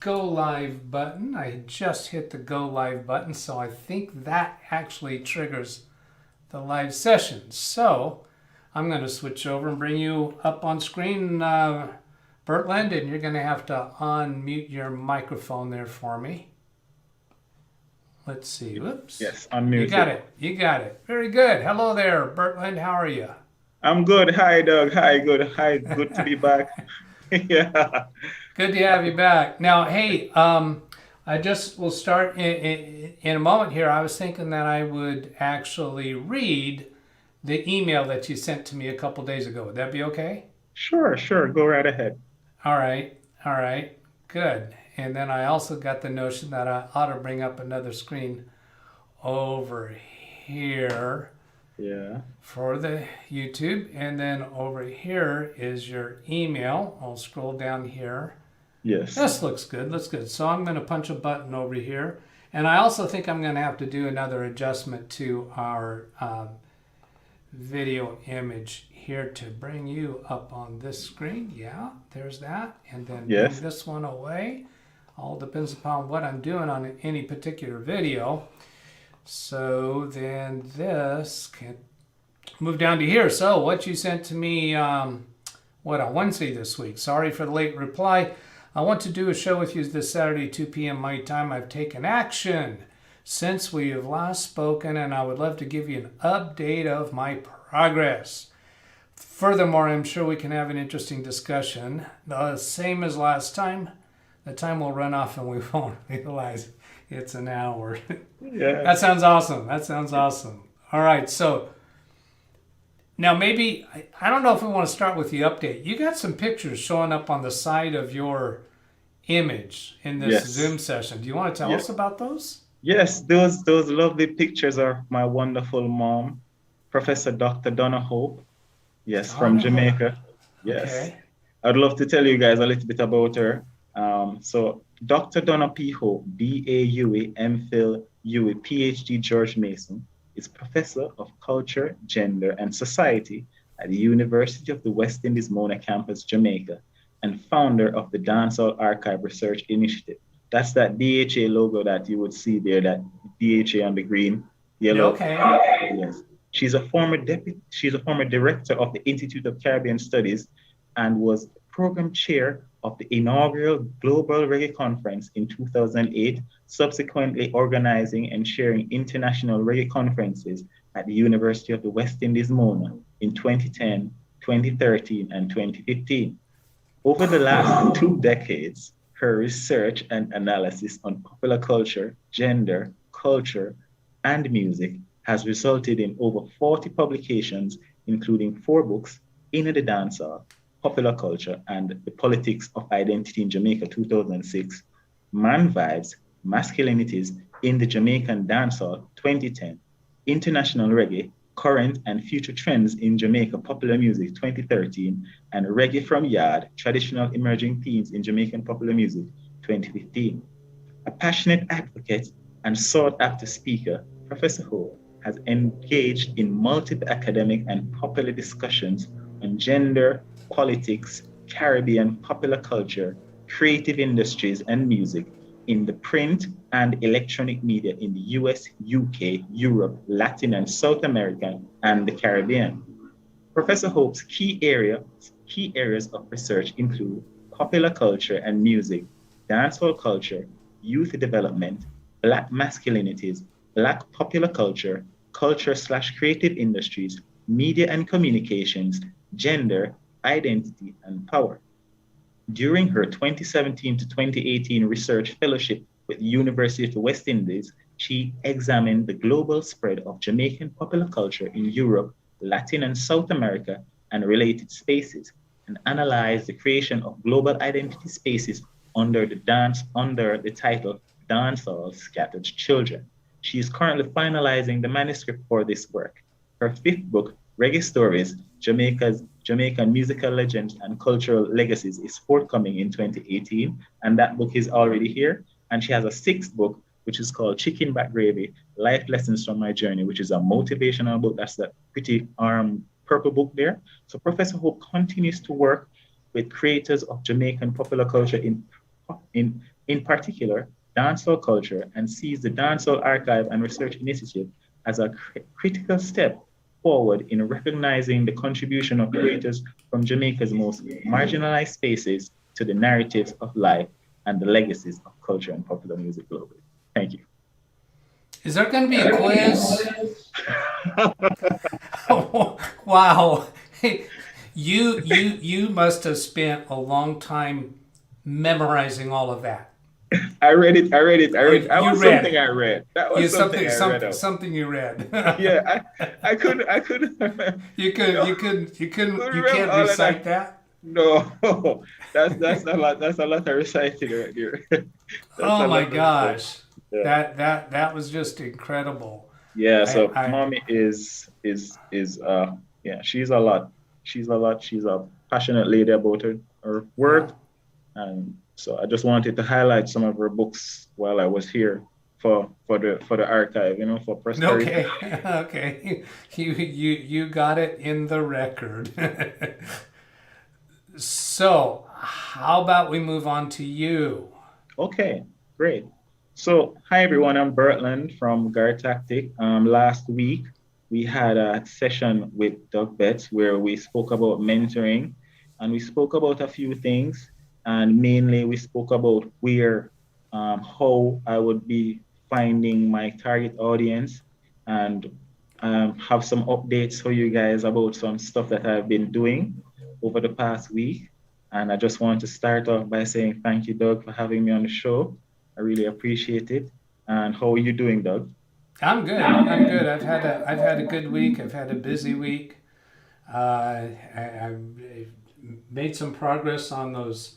go live button. I just hit the go live button, so I think that actually triggers the live session. So I'm going to switch over and bring you up on screen, Bertland, and you're going to have to unmute your microphone there for me. Let's see. Whoops. Yes, unmute. You got it. You got it. Very good. Hello there, Bertland. How are you? I'm good. Hi, Doug. Hi, good. Hi, good to be back. Yeah. Good to have you back. Now, hey, I just will start in a moment here. I was thinking that I would actually read the email that you sent to me a couple days ago. Would that be okay? Sure, sure. Go right ahead. All right. All right. Good. And then I also got the notion that I ought to bring up another screen over here Yeah. for the YouTube. And then over here is your email. I'll scroll down here. Yes. This looks good. Looks good. So I'm going to punch a button over here. And I also think I'm going to have to do another adjustment to our video image here to bring you up on this screen. Yeah, there's that. And then Yes. bring this one away. All depends upon what I'm doing on any particular video. So then this can move down to here. So what you sent to me, on Wednesday this week. Sorry for the late reply. I want to do a show with you this Saturday, 2 p.m. my time. I've taken action since we have last spoken, and I would love to give you an update of my progress. Furthermore, I'm sure we can have an interesting discussion. The same as last time. The time will run off and we won't realize it's an hour. Yeah. That sounds awesome. That sounds awesome. All right, so now maybe, I don't know if we want to start with the update. You got some pictures showing up on the side of your image in this Yes. Zoom session. Do you want to tell Yeah. us about those? Yes, those lovely pictures are my wonderful mom, Professor Dr. Donna Hope. Yes, from Donna Hope. Jamaica. Yes. Okay. I'd love to tell you guys a little bit about her. So Dr. Donna P. Hope, BA MPhil UE, PhD George Mason, is Professor of Culture, Gender, and Society at the University of the West Indies Mona Campus, Jamaica, and founder of the Dancehall Archive Research Initiative. That's that DHA logo that you would see there, that DHA on the green, yellow. Okay. Yes. She's a former director of the Institute of Caribbean Studies and was program chair of the inaugural Global Reggae Conference in 2008, subsequently organizing and chairing international reggae conferences at the University of the West Indies Mona in 2010, 2013, and 2015. Over the last 2 decades, her research and analysis on popular culture, gender, culture, and music has resulted in over 40 publications, including 4 books, In the Dancehall, Popular Culture, and The Politics of Identity in Jamaica, 2006, Man Vibes, Masculinities in the Jamaican Dancehall, 2010, International Reggae, Current and Future Trends in Jamaica Popular Music, 2013, and Reggae from Yard, Traditional Emerging Themes in Jamaican Popular Music, 2015. A passionate advocate and sought-after speaker, Professor Ho has engaged in multiple academic and popular discussions on gender, politics, Caribbean popular culture, creative industries, and music in the print and electronic media in the US, UK, Europe, Latin and South America, and the Caribbean. Professor Hope's key areas of research include popular culture and music, dancehall culture, youth development, Black masculinities, Black popular culture, culture/creative industries, media and communications, gender, identity, and power. During her 2017 to 2018 research fellowship with the University of the West Indies, she examined the global spread of Jamaican popular culture in Europe, Latin and South America, and related spaces, and analyzed the creation of global identity spaces under the title Dancehall Scattered Children. She is currently finalizing the manuscript for this work. Her 5th book, Reggae Stories, Jamaican musical legends and cultural legacies, is forthcoming in 2018, and that book is already here. And she has a 6th book, which is called Chicken Back Gravy, Life Lessons from My Journey, which is a motivational book. That's that pretty purple book there. So Professor Hope continues to work with creators of Jamaican popular culture in in particular, dancehall culture, and sees the Dancehall Archive and Research Initiative as a critical step forward in recognizing the contribution of creators from Jamaica's most marginalized spaces to the narratives of life and the legacies of culture and popular music globally. Thank you. Is there going to be a quiz? Wow. You must have spent a long time memorizing all of that. I read it. That You was read something it. I read. That was something I read out. Something you read. Yeah, I couldn't. You remember can't all of recite that? No, that's a lot. That's a lot of reciting right there. That's Oh a my lot of reciting. gosh. Yeah. That was just incredible. Yeah. So I mommy is yeah. She's a lot. She's a lot. She's a passionate lady about her work, and so I just wanted to highlight some of her books while I was here for the archive, for prosperity. Okay. Okay. You got it in the record. So, how about we move on to you? Okay, great. So, hi everyone, I'm Bertland from Guard Tactic. Last week we had a session with DougBetts where we spoke about mentoring, and we spoke about a few things, and mainly we spoke about how I would be finding my target audience, and have some updates for you guys about some stuff that I've been doing over the past week. And I just want to start off by saying thank you, Doug, for having me on the show. I really appreciate it. And how are you doing, Doug? I'm good. I'm good. I've had a good week. I've had a busy week. I've made some progress on those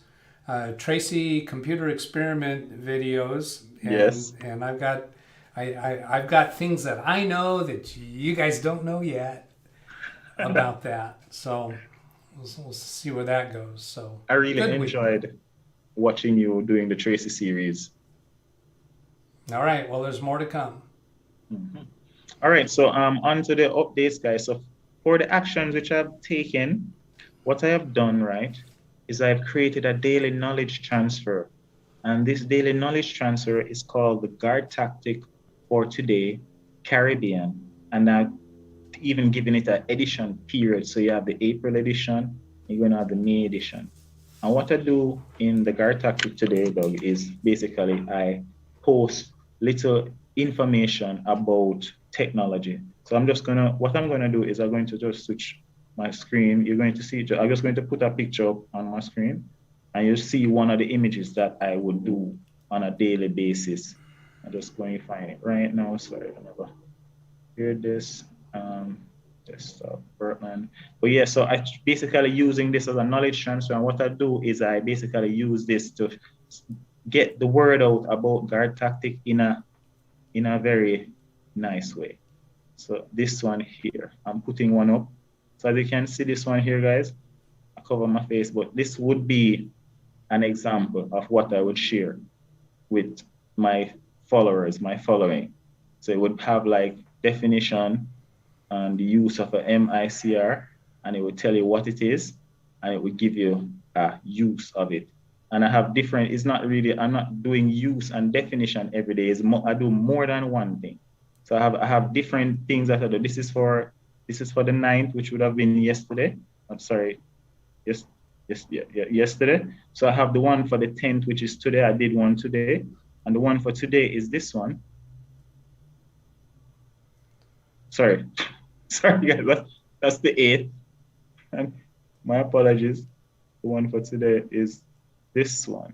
Tracy computer experiment videos, Yes. and I've got things that I know that you guys don't know yet about that. So we'll see where that goes. So I really good week. enjoyed watching you doing the Tracy series. All right. Well, there's more to come. Mhm. All right. So on to the updates, guys. So for the actions which I've taken, what I have done, right, is I've created a daily knowledge transfer. And this daily knowledge transfer is called the Guard Tactic for Today Caribbean. And I've even given it an edition period. So you have the April edition, you're going to have the May edition. And what I do in the Guard Tactic today, Doug, is basically I post little information about technology. So what I'm gonna do is I'm going to just switch my screen. You're going to see, I'm just going to put a picture up on my screen, and you'll see one of the images that I would do on a daily basis. I'm just going to find it right now. Sorry, I never heard this. Desktop, Bertland. But yeah, so I basically using this as a knowledge transfer. And what I do is I basically use this to get the word out about Guard Tactic in a very nice way. So this one here, I'm putting one up. So as you can see this one here, guys, I cover my face, but this would be an example of what I would share with my followers, my following. So it would have like definition and the use of a MICR, and it would tell you what it is, and it would give you a use of it. And I have different, I'm not doing use and definition every day. I do more than one thing. So I have different things that I do. This is for the 9th, which would have been yesterday. I'm sorry, yesterday. So I have the one for the 10th, which is today. I did one today. And the one for today is this one. Sorry, guys, that's the 8th. And my apologies. The one for today is this one.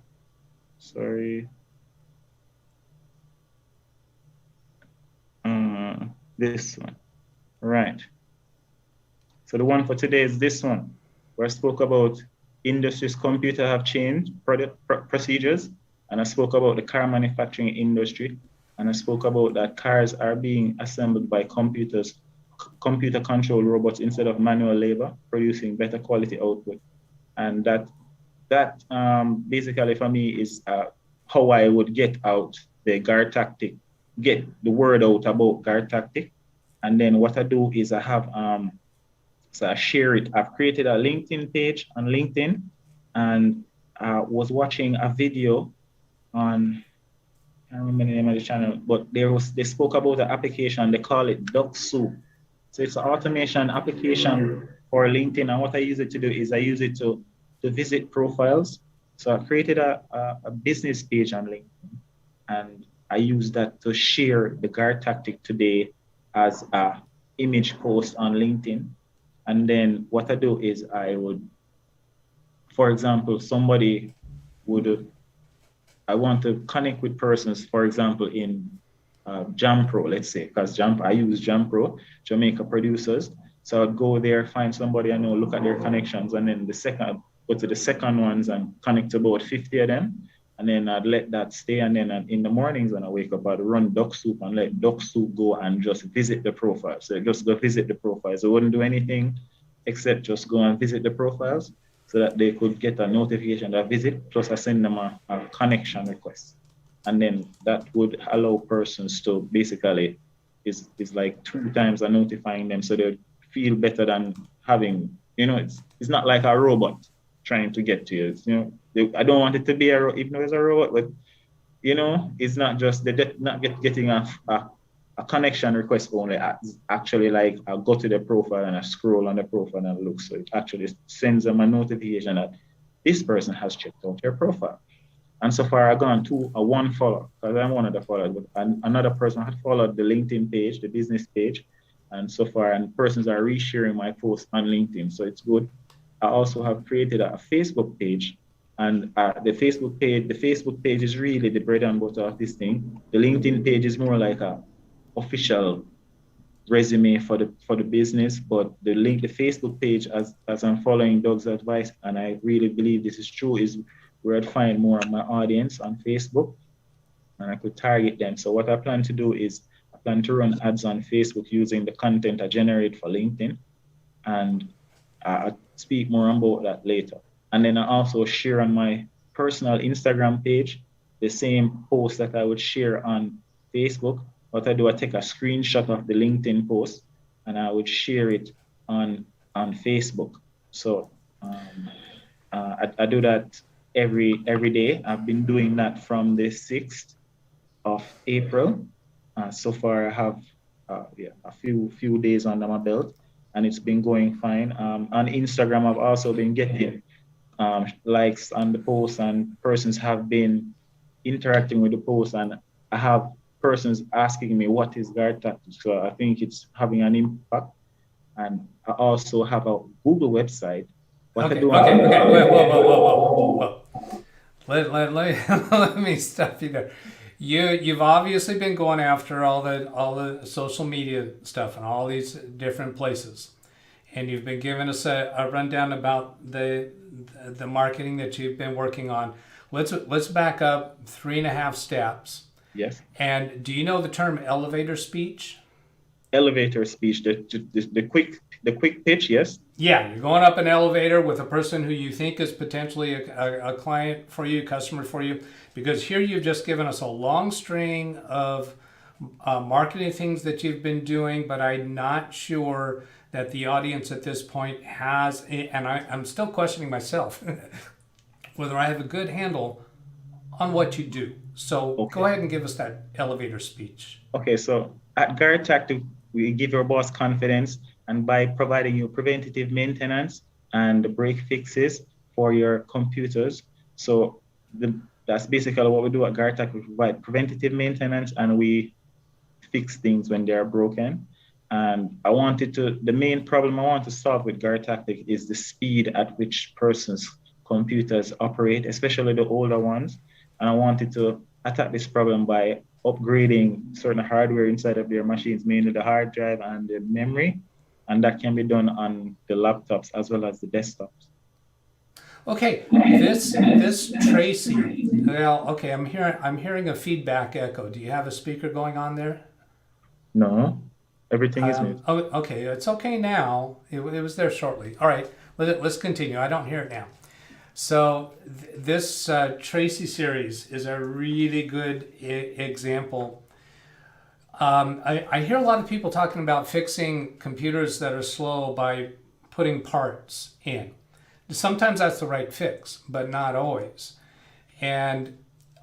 Sorry. This one. Right. So the one for today is this one, where I spoke about industry's computer have changed procedures, and I spoke about the car manufacturing industry, and I spoke about that cars are being assembled by computer controlled robots instead of manual labor, producing better quality output. And that basically for me is how I would get out the Guard Tactic, get the word out about Guard Tactic. And then what I do is I have, so I share it. I've created a LinkedIn page on LinkedIn, and was watching a video on, I can't remember the name of the channel, but they spoke about the application. They call it Duck Soup. So it's an automation application for LinkedIn. And what I use it to do is I use it to visit profiles. So I created a business page on LinkedIn, and I use that to share the guard tactic today as a image post on LinkedIn. And then what I do is I would, for example, somebody would, I want to connect with persons, for example, in Jam Pro, let's say, because I use Jam Pro, Jamaica producers. So I'd go there, find somebody I know, look at their connections, and then go to the second ones and connect to about 50 of them. And then I'd let that stay. And then in the mornings when I wake up, I'd run Duck Soup and let Duck Soup go and just visit the profiles. So just go visit the profiles. I wouldn't do anything except just go and visit the profiles so that they could get a notification that visit, plus I send them a connection request. And then that would allow persons to basically is like 2 times a notifying them, so they feel better than having, it's not like a robot trying to get to you. I don't want it to be even though it's a robot, but it's not just getting a connection request only. Actually, like I go to the profile and I scroll on the profile and look, so it actually sends them a notification that this person has checked out your profile. And so far, I've gone to one follower, because I'm one of the followers, but another person had followed the LinkedIn page, the business page. And so far, and persons are resharing my post on LinkedIn. So it's good. I also have created a Facebook page. And the Facebook page is really the bread and butter of this thing. The LinkedIn page is more like a official resume for the business, but the Facebook page, as I'm following Doug's advice, and I really believe this is true, is where I'd find more of my audience on Facebook, and I could target them. So what I plan to do is I plan to run ads on Facebook using the content I generate for LinkedIn, and I'll speak more about that later. And then I also share on my personal Instagram page the same post that I would share on Facebook. What I do, I take a screenshot of the LinkedIn post and I would share it on Facebook. So I do that every day. I've been doing that from the 6th of April. So far, I have a few days under my belt, and it's been going fine. On Instagram, I've also been getting likes on the post, and persons have been interacting with the post, and I have persons asking me what is guard tactics. So I think it's having an impact. And I also have a Google website. Okay. Whoa. Let me stop you there. You've obviously been going after all the social media stuff and all these different places, and you've been giving us a rundown about the marketing that you've been working on. Let's back up 3.5 steps. Yes. And do you know the term elevator speech? Elevator speech, the quick pitch, yes. Yeah, you're going up an elevator with a person who you think is potentially a client for you, customer for you, because here you've just given us a long string of marketing things that you've been doing, but I'm not sure that the audience at this point has, and I'm still questioning myself, whether I have a good handle on what you do. So okay. Go ahead and give us that elevator speech. Okay, so at Guard Tactic, we give your boss confidence, and by providing you preventative maintenance and break fixes for your computers. So that's basically what we do at Guard Tactic. We provide preventative maintenance and we fix things when they are broken. And the main problem I want to solve with Guard Tactic is the speed at which persons' computers operate, especially the older ones. And I wanted to attack this problem by upgrading certain hardware inside of their machines, mainly the hard drive and the memory. And that can be done on the laptops as well as the desktops. Okay, this Tracy, well, okay, I'm hearing a feedback echo. Do you have a speaker going on there? No, everything is muted. Oh, okay, it's okay now. It was there shortly. All right, let's continue. I don't hear it now. So this Tracy series is a really good example. I hear a lot of people talking about fixing computers that are slow by putting parts in. Sometimes that's the right fix, but not always. And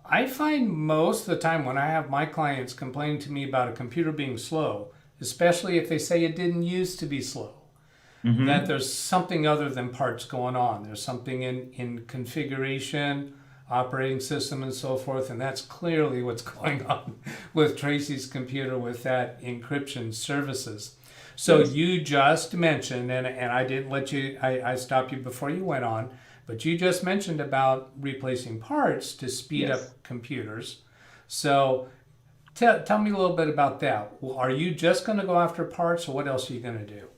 I find most of the time when I have my clients complaining to me about a computer being slow, especially if they say it didn't used to be slow, that Mm-hmm. there's something other than parts going on. There's something in configuration, operating system, and so forth, and that's clearly what's going on with Tracy's computer with that encryption services. So Yes. you just mentioned, and I didn't let you, I stopped you before you went on, but you just mentioned about replacing parts to speed Yes. up computers. So tell me a little bit about that. Are you just going to go after parts, or what else are you going to do?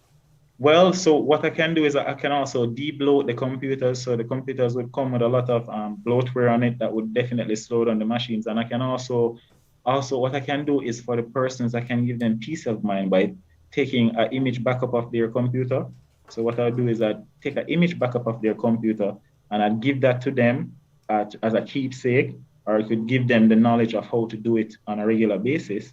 Well, so what I can do is I can also de-bloat the computers. So the computers would come with a lot of bloatware on it that would definitely slow down the machines. And I can also what I can do is for the persons, I can give them peace of mind by taking an image backup of their computer. So what I'll do is I take an image backup of their computer and I'd give that to them as a keepsake, or I could give them the knowledge of how to do it on a regular basis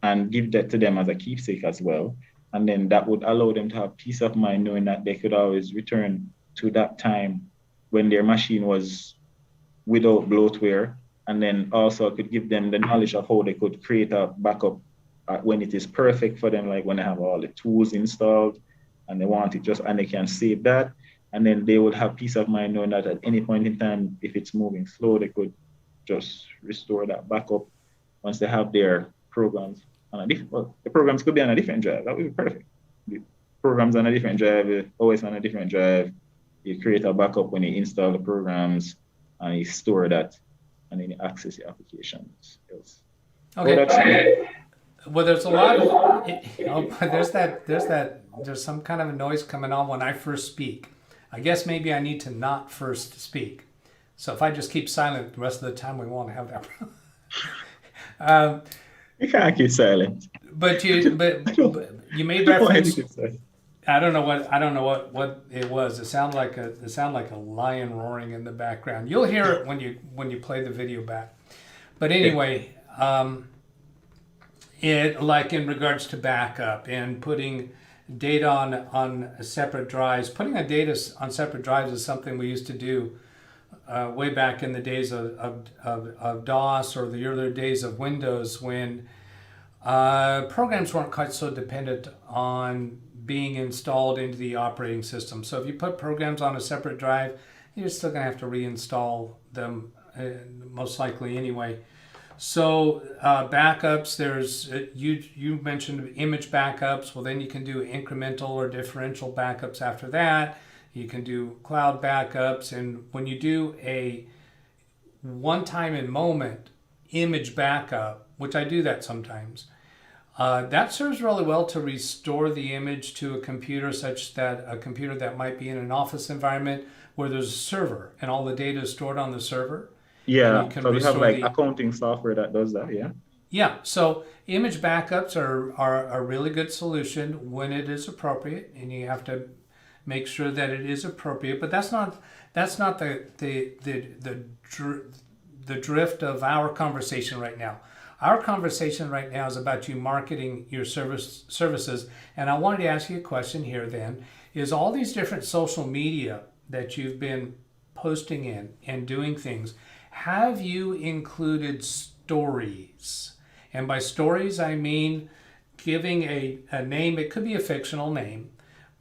and give that to them as a keepsake as well. And then that would allow them to have peace of mind knowing that they could always return to that time when their machine was without bloatware. And then also I could give them the knowledge of how they could create a backup when it is perfect for them, like when they have all the tools installed and they want it just, and they can save that. And then they would have peace of mind knowing that at any point in time, if it's moving slow, they could just restore that backup once they have their programs on a different, well, the programs could be on a different drive. That would be perfect. The programs on a different drive, always on a different drive. You create a backup when you install the programs and you store that and then you access your applications. Yes. Oh, Okay. that's good. Well, there's a lot of there's some kind of a noise coming on when I first speak. I guess maybe I need to not first speak. So if I just keep silent the rest of the time, we won't have that problem. um, You can't keep silent. but I don't, you I made don't want you to reference. keep silent. I don't know what it was. It sounded like a lion roaring in the background. You'll hear it when you play the video back. But Okay. anyway, it like in regards to backup and putting data on separate drives. Putting a data on separate drives is something we used to do way back in the days of DOS or the earlier days of Windows when programs weren't quite so dependent on being installed into the operating system. So if you put programs on a separate drive, you're still going to have to reinstall them most likely anyway. So backups, there's you mentioned image backups. Well, then you can do incremental or differential backups after that. You can do cloud backups, and when you do a one time in moment image backup, which I do that sometimes, that serves really well to restore the image to a computer, such that a computer that might be in an office environment where there's a server and all the data is stored on the server, and you Yeah, can so we have restore like the accounting software that does that. Yeah. yeah. So image backups are a really good solution when it is appropriate, and you have to make sure that it is appropriate. But that's not the drift of our conversation right now. Our conversation right now is about you marketing your services, and I wanted to ask you a question here. Then, is all these different social media that you've been posting in and doing things, have you included stories? And by stories, I mean giving a name. It could be a fictional name,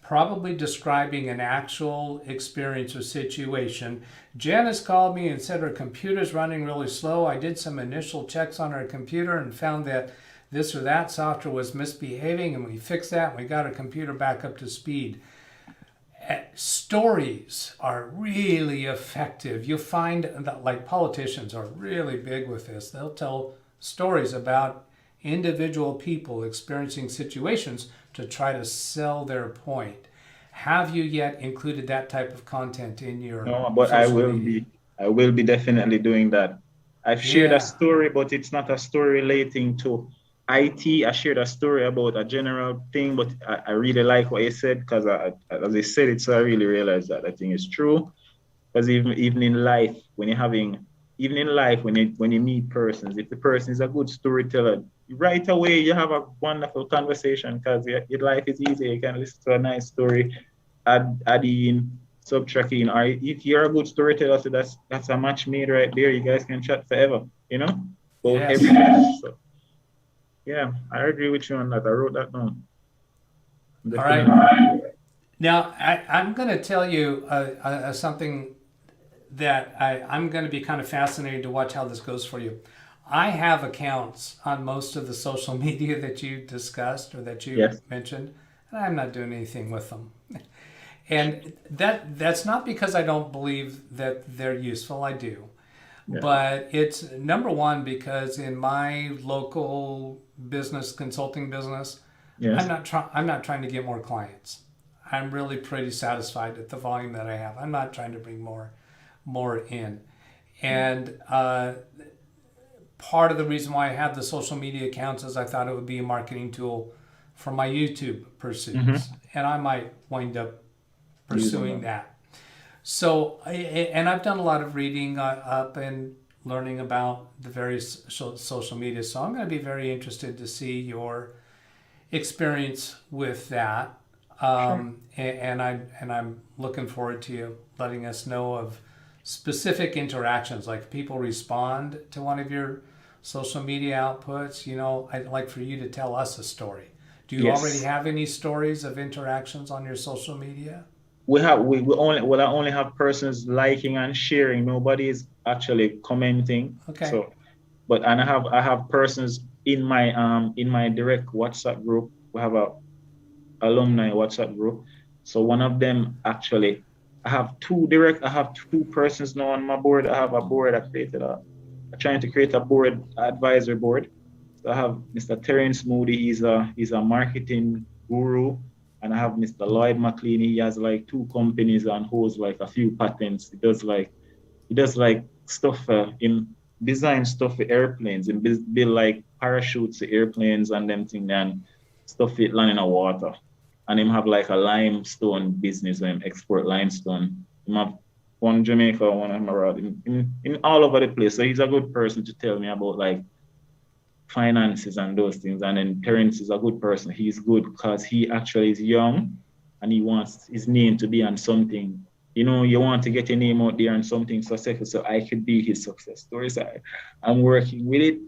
probably describing an actual experience or situation. Janice called me and said her computer's running really slow. I did some initial checks on her computer and found that this or that software was misbehaving, and we fixed that and we got her computer back up to speed. Stories are really effective. You'll find that, like, politicians are really big with this. They'll tell stories about individual people experiencing situations to try to sell their point. Have you yet included that type of content in your No, but social media? I will be definitely doing that. I've shared a Yeah. story, but it's not a story relating to IT. I shared a story about a general thing, but I really like what you said because as I said it, so I really realized that I think it's true. Because even in life, when you're having, even in life, when you meet persons, if the person is a good storyteller, right away you have a wonderful conversation because your life is easy. You can listen to a nice story, add in, subtract in. Or if you're a good storyteller, so that's a match made right there. You guys can chat forever. you know, about Yes. everything. So yeah, I agree with you on that. I wrote that down. All right. Definitely. Now, I'm going to tell you something that I'm going to be kind of fascinated to watch how this goes for you. I have accounts on most of the social media that you discussed or that you Yes. mentioned, and I'm not doing anything with them. And that's not because I don't believe that they're useful. I do. Yeah. But it's number one because in my local business, consulting business, Yes. I'm not trying to get more clients. I'm really pretty satisfied with the volume that I have. I'm not trying to bring more in. And part of the reason why I have the social media accounts is I thought it would be a marketing tool for my YouTube pursuits. Mm-hmm. And I might wind up Using pursuing them. that. So, and I've done a lot of reading up and learning about the various social media. So I'm going to be very interested to see your experience with that. Sure. And I'm looking forward to you letting us know of specific interactions, like if people respond to one of your social media outputs. I'd like for you to tell us a story. Do you already Yes. have any stories of interactions on your social media? I only have persons liking and sharing. Nobody is actually commenting. Okay. So, but and I have persons in my direct WhatsApp group. We have a alumni WhatsApp group. So one of them actually, I have two persons now on my board. I have a board I'm trying to create a board, advisory board. So I have Mr. Terence Moody, he's a marketing guru. And I have Mr. Lloyd McLean. He has like two companies and holds like a few patents. He does like stuff in design stuff for airplanes and build like parachutes for airplanes and them thing and stuff it land in the water. And him have like a limestone business and export limestone. Him have one Jamaica, one abroad, in all over the place. So he's a good person to tell me about like finances and those things. And then Terence is a good person. He's good because he actually is young and he wants his name to be on something. You want to get your name out there on something successful so I could be his success story. So I'm working with it,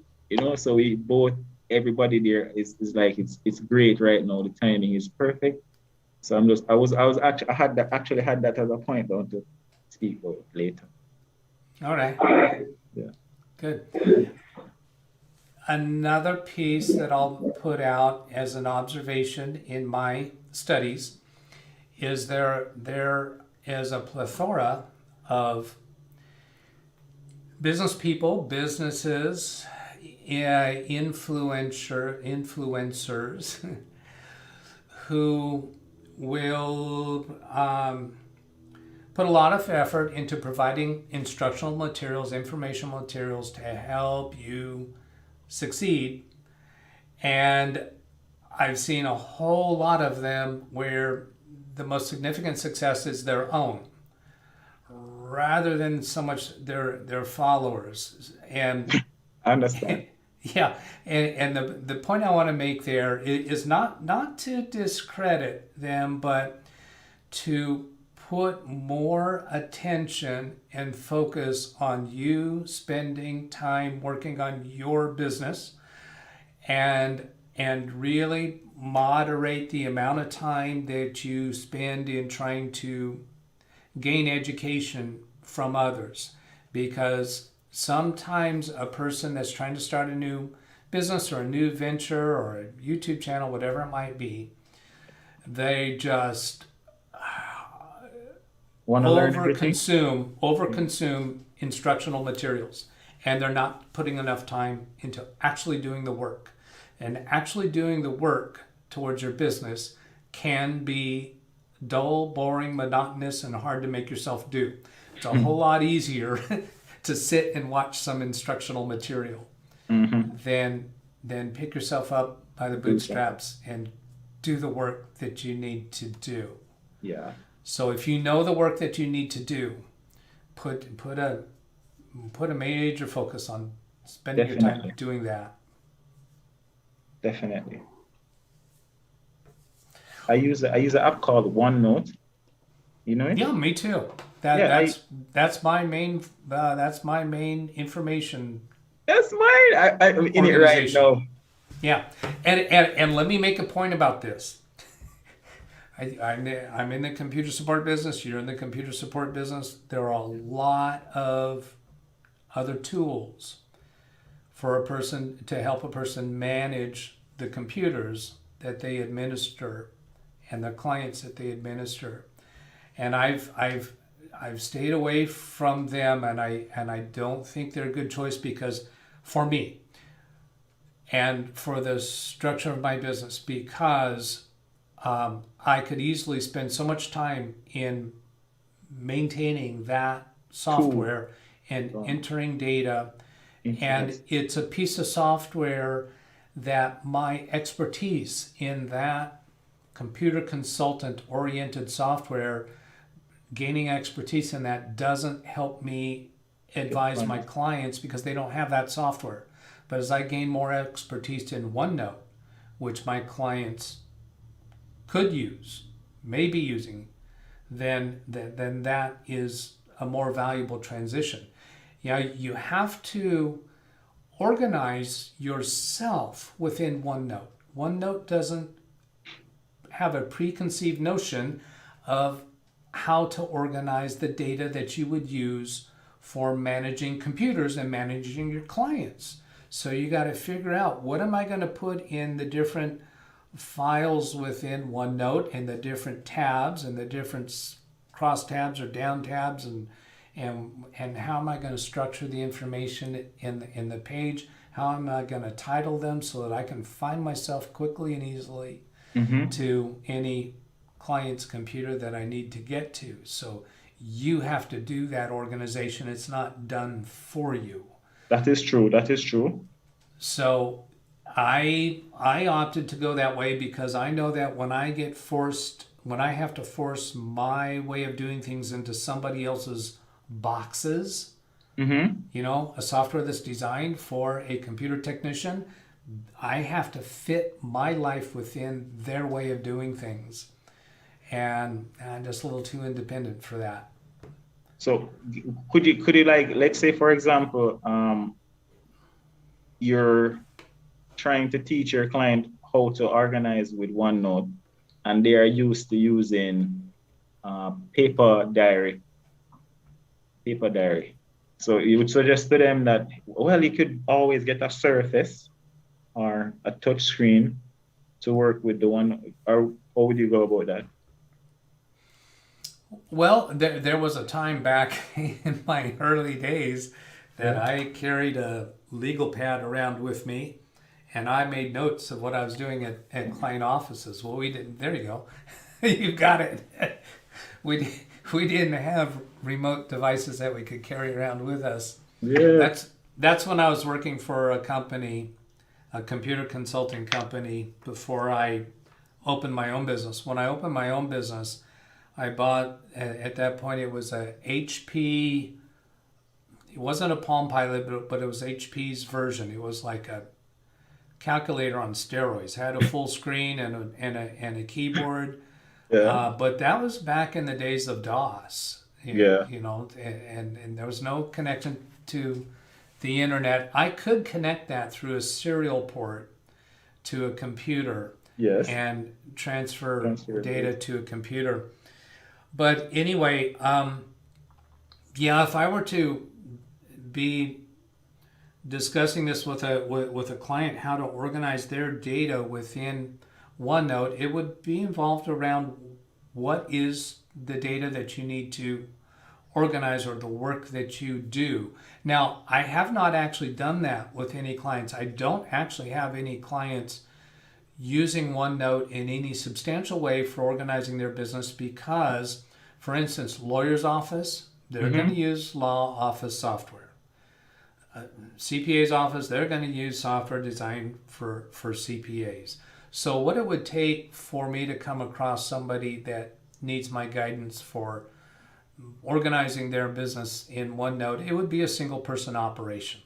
so we both, everybody there is like, it's great right now. The timing is perfect. So I was actually, actually had that as a point down to speak about later. All right. Yeah. Good. Another piece that I'll put out as an observation in my studies is there is a plethora of business people, businesses, influencers who will put a lot of effort into providing instructional materials, informational materials to help you succeed. And I've seen a whole lot of them where the most significant success is their own rather than so much their followers. And I understand. yeah, and the point I want to make there is not to discredit them, but to put more attention and focus on you spending time working on your business and really moderate the amount of time that you spend in trying to gain education from others, because sometimes a person that's trying to start a new business or a new venture or a YouTube channel, whatever it might be, they just Want to learn everything? overconsume instructional materials, and they're not putting enough time into actually doing the work. And actually doing the work towards your business can be dull, boring, monotonous, and hard to make yourself do. It's a whole lot easier to sit and watch some instructional material Mm-hmm. than pick yourself up by the bootstraps and do the work that you need to do. Yeah. So if you know the work that you need to do, put a major focus on spending your Definitely. time doing that. Definitely. I use an app called OneNote. You know it? Yeah, me too. Yeah, That's my main information That's mine. I'm in it right organization. now. Yeah, and let me make a point about this. I'm in the computer support business. You're in the computer support business. There are a lot of other tools for a person to help a person manage the computers that they administer and the clients that they administer. And I've stayed away from them, and I don't think they're a good choice because for me and for the structure of my business, because I could easily spend so much time in maintaining that Cool. software and entering data, and Interest. it's a piece of software that my expertise in that computer consultant oriented software, gaining expertise in that doesn't help me advise my clients because they don't have that software. But as I gain more expertise in OneNote, which my clients could use, may be using, then that is a more valuable transition. You have to organize yourself within OneNote. OneNote doesn't have a preconceived notion of how to organize the data that you would use for managing computers and managing your clients. So you got to figure out, what am I going to put in the different files within OneNote and the different tabs and the different cross tabs or down tabs, and how am I going to structure the information in the page? How am I going to title them so that I can find myself quickly and easily Mm-hmm. to any client's computer that I need to get to? So you have to do that organization. It's not done for you. That is true. That is true. So I opted to go that way because I know that when I have to force my way of doing things into somebody else's boxes, Mm-hmm. a software that's designed for a computer technician, I have to fit my life within their way of doing things. And I'm just a little too independent for that. So could you like, let's say for example, you're trying to teach your client how to organize with OneNote, and they are used to using paper diary, paper diary. So you would suggest to them that, well, you could always get a Surface or a touch screen to work with the one, or how would you go about that? Well, there was a time back in my early days that Yeah. I carried a legal pad around with me, and I made notes of what I was doing at client offices. Well, we didn't. There you go. You got it. We we didn't have remote devices that we could carry around with us. Yeah. That's when I was working for a company, a computer consulting company, before I opened my own business. When I opened my own business, I bought, at that point, it was a HP. It wasn't a Palm Pilot, but it was HP's version. It was like a calculator on steroids. Had a full screen and a keyboard. Yeah. But that was back in the days of DOS. Yeah. And there was no connection to the internet. I could connect that through a serial port to a computer Yes. and transfer Transfer data data. to a computer. But anyway, yeah, if I were to be discussing this with a client, how to organize their data within OneNote, it would be involved around what is the data that you need to organize or the work that you do. Now, I have not actually done that with any clients. I don't actually have any clients using OneNote in any substantial way for organizing their business because, for instance, lawyer's office, they're going to Mm-hmm. use law office software. CPA's office, they're going to use software designed for CPAs. So what it would take for me to come across somebody that needs my guidance for organizing their business in OneNote, it would be a single person operation.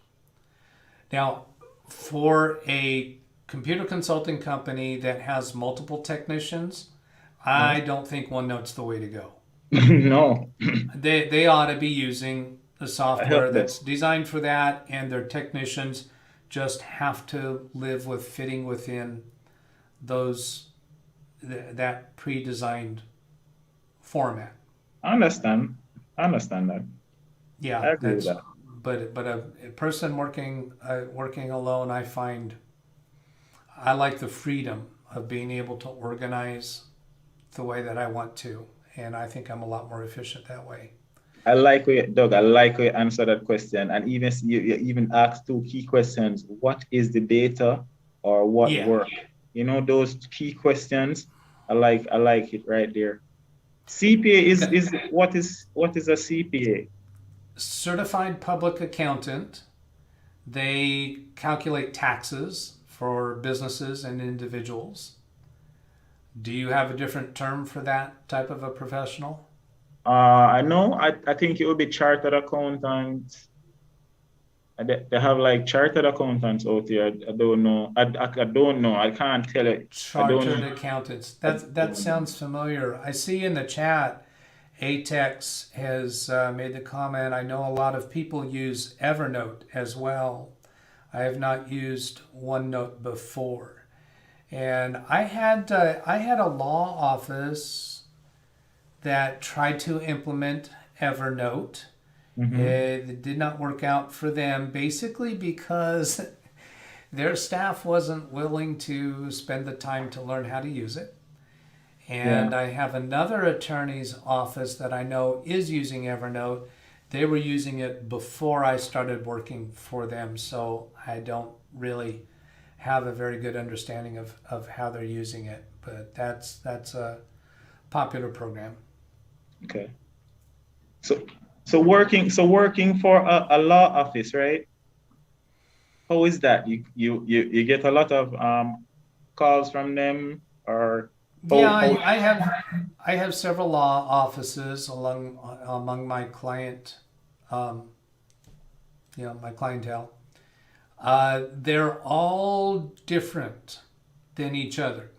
Now, for a computer consulting company that has multiple technicians, I Yes. don't think OneNote's the way to go. No. They ought to be using a A software help that's desk. designed for that, and their technicians just have to live with fitting within those that pre-designed format. I understand. I understand that. Yeah, I agree with that's that. but a person working alone, I find I like the freedom of being able to organize the way that I want to, and I think I'm a lot more efficient that way. I like how Doug, I like how you answer that question. And even you even asked two key questions. What is the data or what Yeah, work? You know, those key questions. I like it right there. CPA okay. is what is a CPA? Certified public accountant. They calculate taxes for businesses and individuals. Do you have a different term for that type of a professional? I know. I think it would be chartered accountants. They have like chartered accountants out here. I don't know. I don't know. I can't tell it. I don't Chartered know. accountants. I That don't know. sounds familiar. I see in the chat, Atex has made the comment. I know a lot of people use Evernote as well. I have not used OneNote before, and I had a law office that tried to implement Evernote. Mm-hmm. It did not work out for them, basically because their staff wasn't willing to spend the time to learn how to use it. Yeah. And I have another attorney's office that I know is using Evernote. They were using it before I started working for them, so I don't really have a very good understanding of how they're using it. But that's a popular program. Okay. So so working for a law office, right? How is that? You get a lot of calls from them or Yeah, how I have several law offices among my client, um, my clientele. They're all different than each other,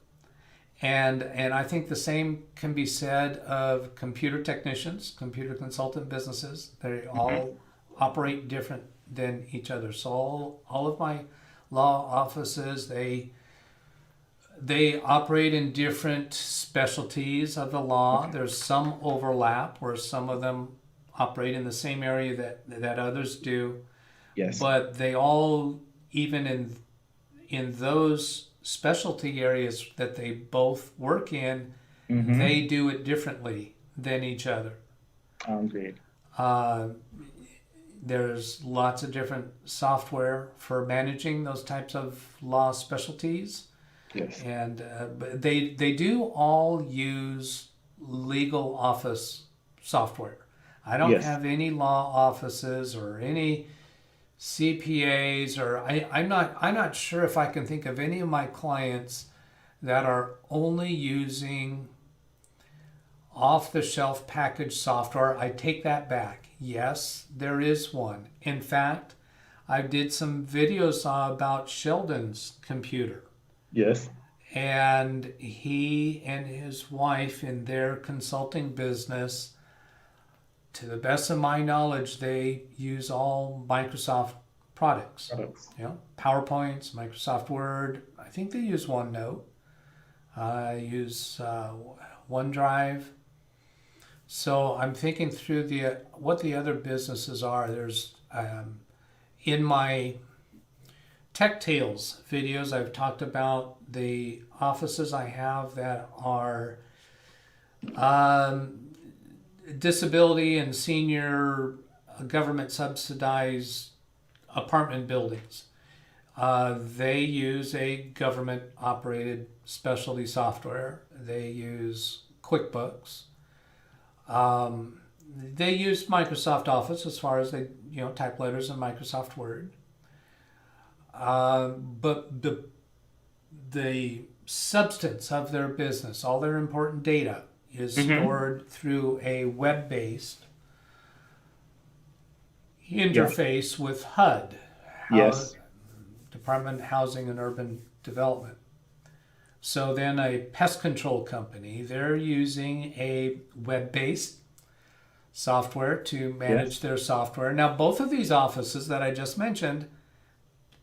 and I think the same can be said of computer technicians, computer consultant businesses. They Mhm. all operate different than each other. So all of my law offices, they operate in different specialties of the law. Okay. There's some overlap where some of them operate in the same area that others do, Yes. but they all, even in those specialty areas that they both work in, Mm-hmm. they do it differently than each other. Great. Uh, there's lots of different software for managing those types of law specialties, Yes. and but they do all use legal office software. I don't Yes. have any law offices or any CPAs, or I'm not sure if I can think of any of my clients that are only using off the shelf package software. I take that back. Yes, there is one. In fact, I did some videos about Sheldon's computer, Yes. and he and his wife in their consulting business, to the best of my knowledge, they use all Microsoft products. Products. PowerPoints, Microsoft Word. I think they use OneNote. I use OneDrive. So I'm thinking through the what the other businesses are. There's in my Tech Tales videos, I've talked about the offices I have that are um, disability and senior government subsidized apartment buildings. They use a government operated specialty software. They use QuickBooks. They use Microsoft Office as far as they, type letters in Microsoft Word. But the substance of their business, all their important data, is Mm-hmm. stored through a web-based Yes. interface with HUD, how Yes. Department of Housing and Urban Development. So then a pest control company, they're using a web-based software to manage Yes. their software. Now, both of these offices that I just mentioned,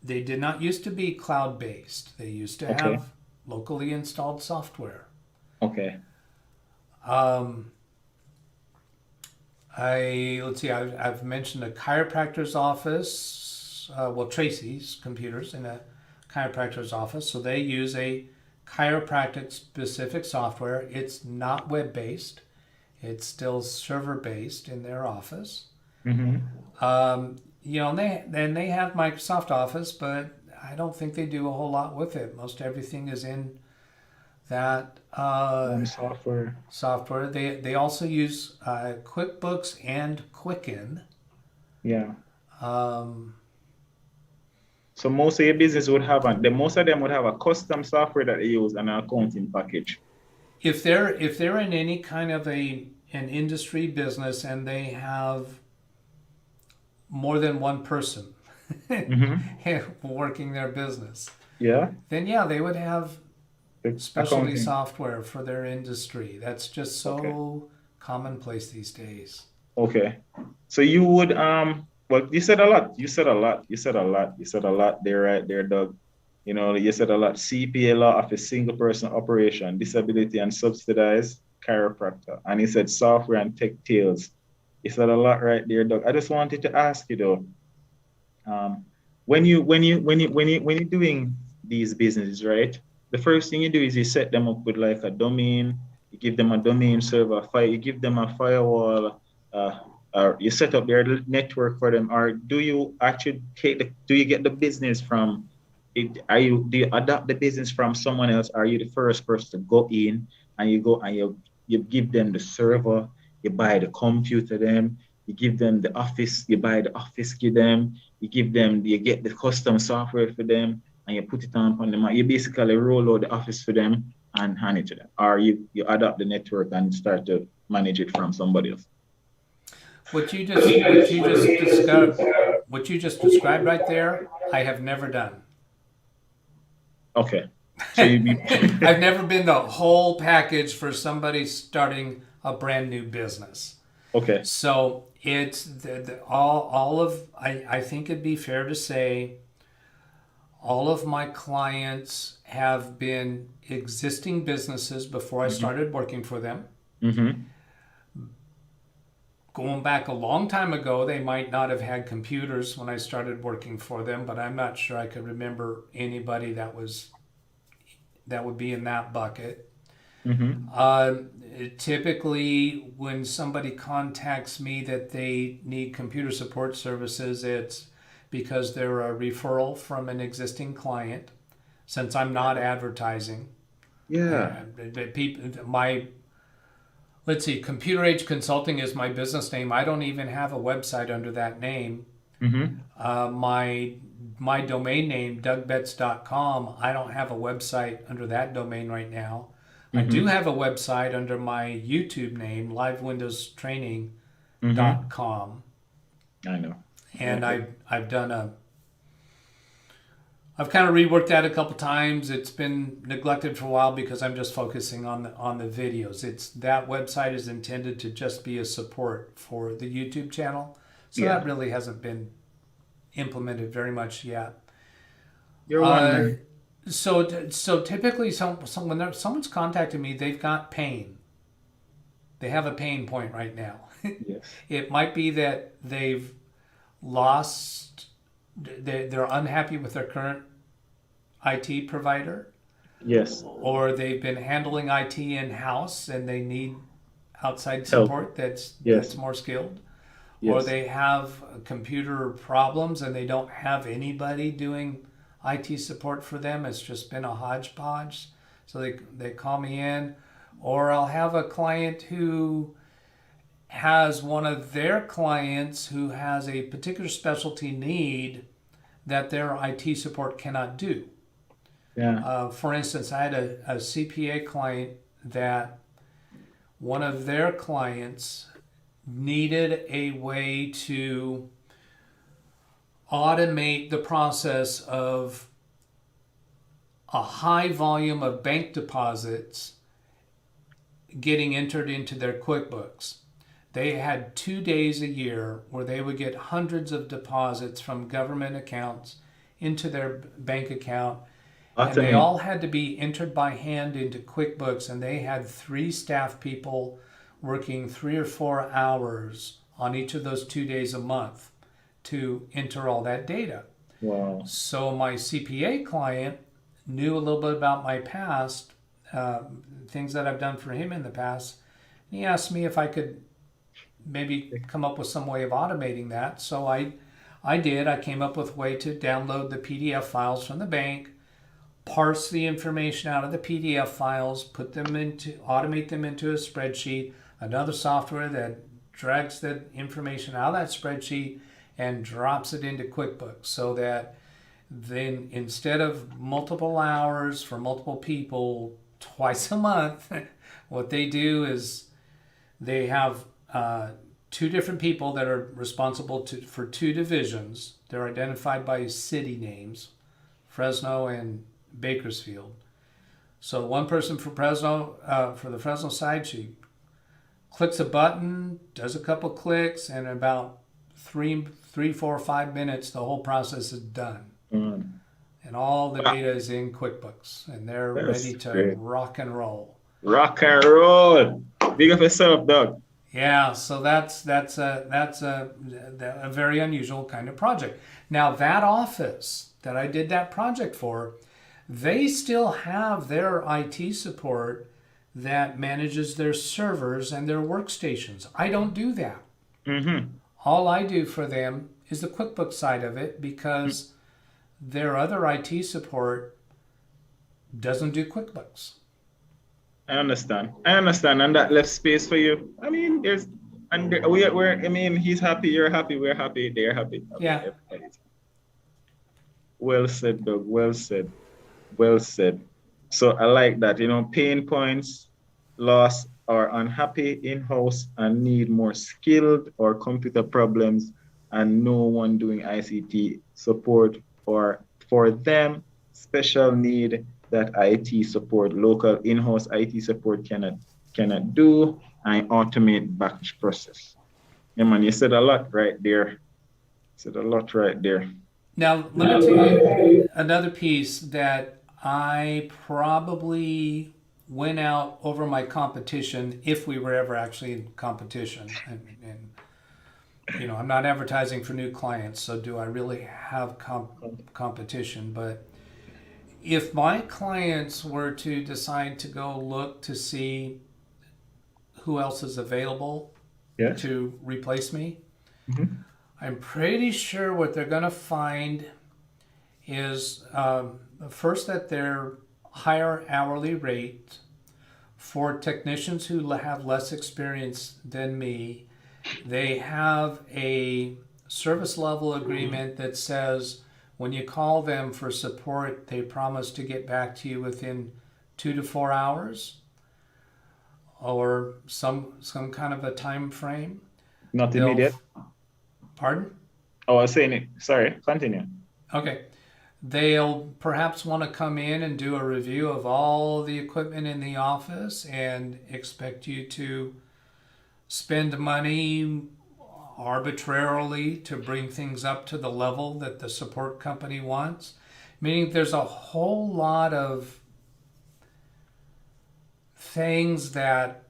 they did not used to be cloud-based. They used to Okay. have locally installed software. Okay. Um, let's see, I've mentioned a chiropractor's office, well, Tracy's computers in a chiropractor's office. So they use a chiropractic specific software. It's not web-based. It's still server-based in their office. Mm-hmm. They have Microsoft Office, but I don't think they do a whole lot with it. Most everything is in that Software. software. They also use QuickBooks and Quicken. Yeah. Um, So most of your business would have most of them would have a custom software that they use and an accounting package. if they're in any kind of an industry business and they have more than one person Mm-hmm. working their business, Yeah. then yeah, they would have The specialty accounting. software for their industry. That's just so Okay. commonplace these days. Okay. So you would well, you said a lot. You said a lot. You said a lot. You said a lot there, right there, Doug. You know, you said a lot. CPA law of a single person operation, disability and subsidized chiropractor. And he said software and tech tales. You said a lot right there, Doug. I just wanted to ask you though, um, when you're doing these businesses, right? The first thing you do is you set them up with like a domain, you give them a domain server, you give them a firewall, or you set up their network for them, or do you actually do you get the business from it? Do you adopt the business from someone else? Are you the first person to go in and you go and you give them the server, you buy the computer them, you give them the office, you buy the office, give them, you get the custom software for them, and you put it on them. You basically roll out the office for them and hand it to them, or you adopt the network and start to manage it from somebody else. What you just described right there, I have never done. Okay, so you be I've never been the whole package for somebody starting a brand new business. okay. So it's all of I think it'd be fair to say all of my clients have been existing businesses before I started working for them. Mm-hmm. Going back a long time ago, they might not have had computers when I started working for them, but I'm not sure I could remember anybody that would be in that bucket. Mm-hmm. Typically, when somebody contacts me that they need computer support services, it's because they're a referral from an existing client. Since I'm not advertising, Yeah. let's see, Computer Age Consulting is my business name. I don't even have a website under that name. Mm-hmm. My domain name, DougBetts.com, I don't have a website under that domain right now. I do Mm-hmm. have a website under my YouTube name, LiveWindowsTraining.com. I know. And Okay. I've kind of reworked that a couple times. It's been neglected for a while because I'm just focusing on the videos. That website is intended to just be a support for the YouTube channel. So Yeah. that really hasn't been implemented very much yet. You're one man. So typically, when someone's contacted me, they've got pain. They have a pain point right now. Yes. It might be that they've lost, they're unhappy with their current IT provider, Yes. or they've been handling IT in-house and they need outside Help. support that's Yes. more skilled. Or Yes. they have computer problems and they don't have anybody doing IT support for them. It's just been a hodgepodge. So they call me in. Or I'll have a client who has one of their clients who has a particular specialty need that their IT support cannot do. Yeah. For instance, I had a CPA client that one of their clients needed a way to automate the process of a high volume of bank deposits getting entered into their QuickBooks. They had 2 days a year where they would get hundreds of deposits from government accounts into their bank account, and they all had to be entered by hand into QuickBooks, and they had 3 staff people working 3 or 4 hours on each of those 2 days a month to enter all that data. Wow. So my CPA client knew a little bit about my past, things that I've done for him in the past. And he asked me if I could maybe come up with some way of automating that. So I did. I came up with a way to download the PDF files from the bank, parse the information out of the PDF files, automate them into a spreadsheet, another software that drags the information out of that spreadsheet and drops it into QuickBooks, so that then instead of multiple hours for multiple people twice a month, what they do is they have 2 different people that are responsible for 2 divisions. They're identified by city names, Fresno and Bakersfield. So one person for Fresno, for the Fresno side, she clicks a button, does a couple clicks, and in about 3, 4, 5 minutes, the whole process is done. And all the data is in QuickBooks, and they're ready to rock and roll. Rock and roll. Big up yourself, Doug. Yeah, so that's a very unusual kind of project. Now that office that I did that project for, they still have their IT support that manages their servers and their workstations. I don't do that. All I do for them is the QuickBooks side of it, because their other IT support doesn't do QuickBooks. I understand, and that left space for you. I mean, he's happy, you're happy, we're happy, they're happy. Yeah. Well said, Doug. Well said. So I like that. Pain points, loss, or unhappy in-house and need more skilled or computer problems, and no one doing ICT support, or for them, special need that IT support, local in-house IT support cannot do, and automate batch process. Yeah, man, you said a lot right there. Now, let me tell you another piece that I probably went out over my competition, if we were ever actually in competition. And I'm not advertising for new clients, so do I really have competition? But if my clients were to decide to go look to see who else is available to replace me, I'm pretty sure what they're going to find is first that their higher hourly rate for technicians who have less experience than me. They have a service level agreement that says when you call them for support, they promise to get back to you within 2 to 4 hours, or some kind of a time frame. Not immediate. Pardon? Oh, I was saying it. Sorry, continue. Okay. They'll perhaps want to come in and do a review of all the equipment in the office and expect you to spend money arbitrarily to bring things up to the level that the support company wants. Meaning there's a whole lot of things that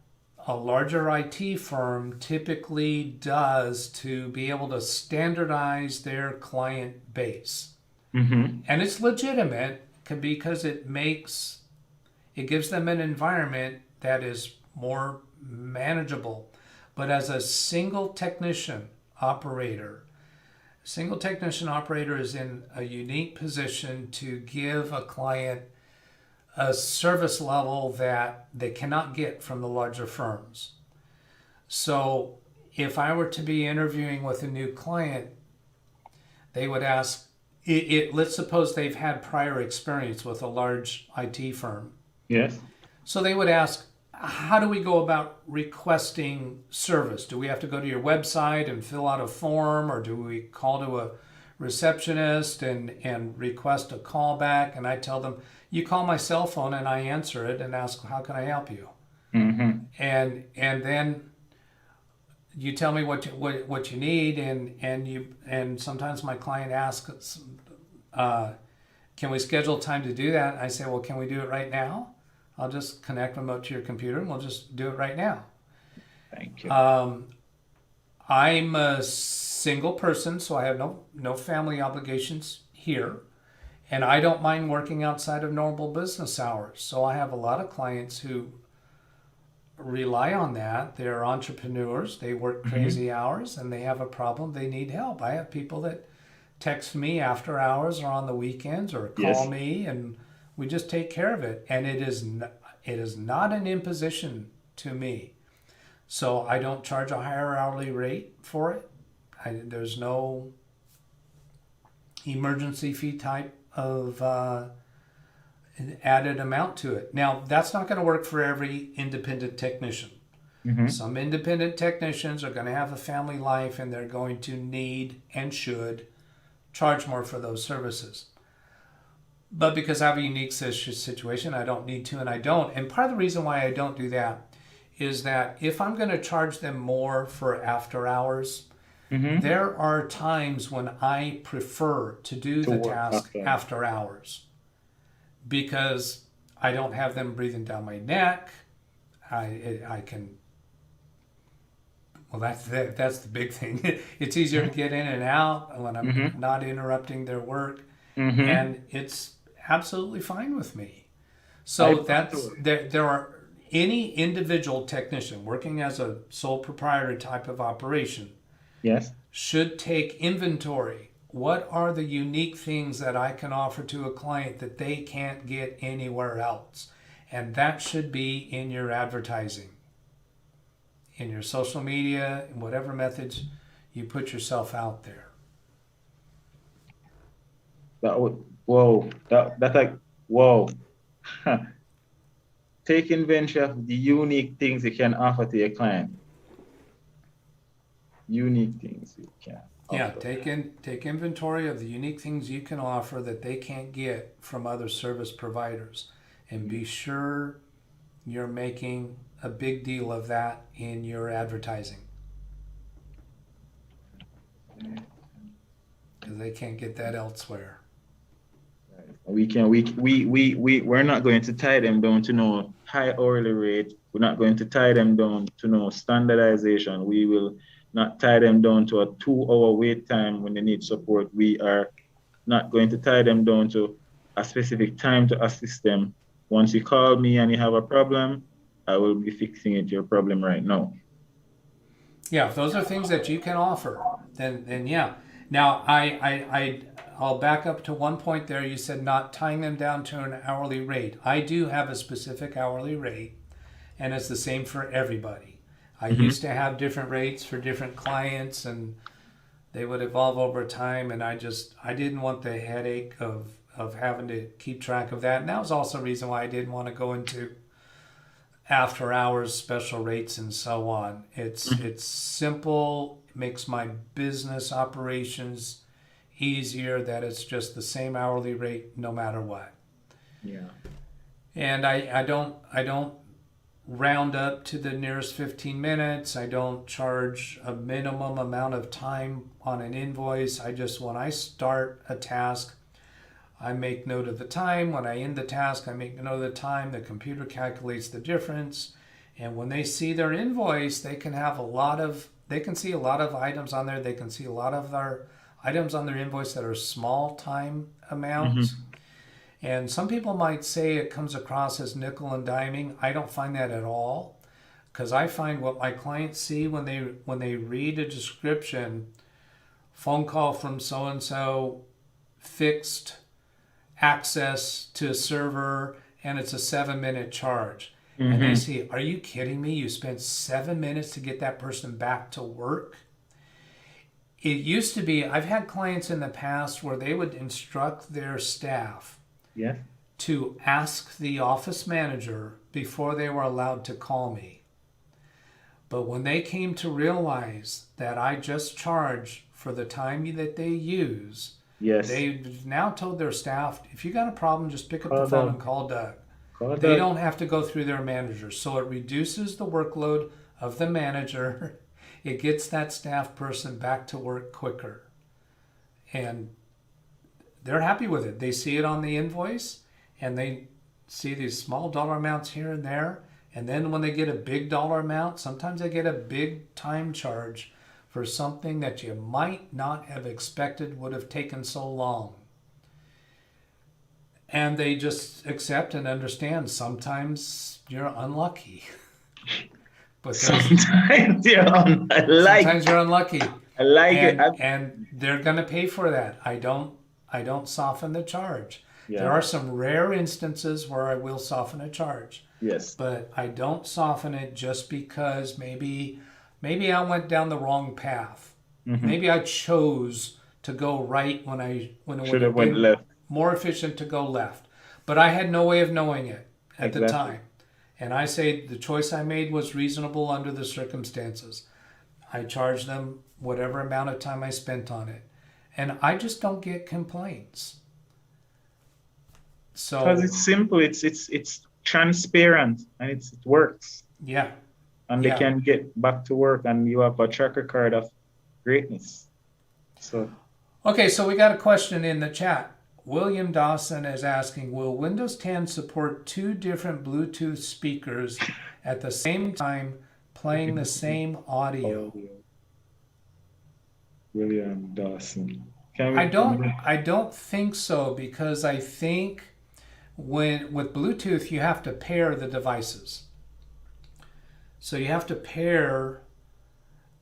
a larger IT firm typically does to be able to standardize their client base. And it's legitimate because it gives them an environment that is more manageable. But as a single technician operator is in a unique position to give a client a service level that they cannot get from the larger firms. So if I were to be interviewing with a new client, they would ask, let's suppose they've had prior experience with a large IT firm. Yes. So they would ask, how do we go about requesting service? Do we have to go to your website and fill out a form, or do we call to a receptionist and request a call back? And I tell them, you call my cell phone and I answer it and ask, how can I help you? And then you tell me what you need, and sometimes my client asks, can we schedule time to do that? I say, well, can we do it right now? I'll just connect remote to your computer and we'll just do it right now. Thank you. I'm a single person, so I have no family obligations here. And I don't mind working outside of normal business hours. So I have a lot of clients who rely on that. They're entrepreneurs. They work crazy hours and they have a problem. They need help. I have people that text me after hours or on the weekends or call me, and we just take care of it. And it is not an imposition to me. So I don't charge a higher hourly rate for it. There's no emergency fee type of added amount to it. Now, that's not going to work for every independent technician. Some independent technicians are going to have a family life and they're going to need and should charge more for those services. But because I have a unique situation, I don't need to, and I don't. And part of the reason why I don't do that is that if I'm going to charge them more for after hours, there are times when I prefer to do the task after hours because I don't have them breathing down my neck. I can, well, that's the big thing. It's easier to get in and out when I'm not interrupting their work, and it's absolutely fine with me. So there are any individual technician working as a sole proprietor type of operation should take inventory. What are the unique things that I can offer to a client that they can't get anywhere else? And that should be in your advertising, in your social media, in whatever methods you put yourself out there. Take inventory of the unique things you can offer to your client. Unique things you can offer. Take inventory of the unique things you can offer that they can't get from other service providers, and be sure you're making a big deal of that in your advertising, because they can't get that elsewhere. We're not going to tie them down to no high hourly rate. We're not going to tie them down to no standardization. We will not tie them down to a 2-hour wait time when they need support. We are not going to tie them down to a specific time to assist them. Once you call me and you have a problem, I will be fixing it, your problem right now. Yeah, if those are things that you can offer, then yeah. Now, I'll back up to one point there. You said not tying them down to an hourly rate. I do have a specific hourly rate, and it's the same for everybody. I used to have different rates for different clients, and they would evolve over time, and I didn't want the headache of having to keep track of that. And that was also a reason why I didn't want to go into after hours special rates and so on. It's simple. It makes my business operations easier, that it's just the same hourly rate no matter what. Yeah. And I don't round up to the nearest 15 minutes. I don't charge a minimum amount of time on an invoice. When I start a task, I make note of the time. When I end the task, I make note of the time. The computer calculates the difference. And when they see their invoice, they can see a lot of items on there. They can see a lot of their items on their invoice that are small time amounts. And some people might say it comes across as nickel and diming. I don't find that at all, because I find what my clients see when they read a description, phone call from so-and-so, fixed access to a server, and it's a 7-minute charge. And they see, are you kidding me? You spent 7 minutes to get that person back to work? It used to be, I've had clients in the past where they would instruct their staff to ask the office manager before they were allowed to call me. But when they came to realize that I just charge for the time that they use, they've now told their staff, if you got a problem, just pick up the phone and call Doug. They don't have to go through their manager. So it reduces the workload of the manager. it gets that staff person back to work quicker. And they're happy with it. They see it on the invoice and they see these small dollar amounts here and there. And then when they get a big dollar amount, sometimes they get a big time charge for something that you might not have expected would have taken so long. And they just accept and understand sometimes you're unlucky. But sometimes you're sometimes you're unlucky. I like and, it. And they're going to pay for that. I don't soften the charge. Yeah. There are some rare instances where I will soften a charge. Yes. But I don't soften it just because maybe I went down the wrong path. Mm-hmm. Maybe I chose to go right when it should have went left. More efficient to go left. But I had no way of knowing it at the time. And I say the choice I made was reasonable under the circumstances. I charged them whatever amount of time I spent on it. And I just don't get complaints. So because it's simple, it's transparent, and it works. Yeah. And they can get back to work, and you have a track record of greatness. So okay, so we got a question in the chat. William Dawson is asking, will Windows 10 support 2 different Bluetooth speakers at the same time playing the same audio? William Dawson. I don't think so, because I think with Bluetooth you have to pair the devices. So you have to pair,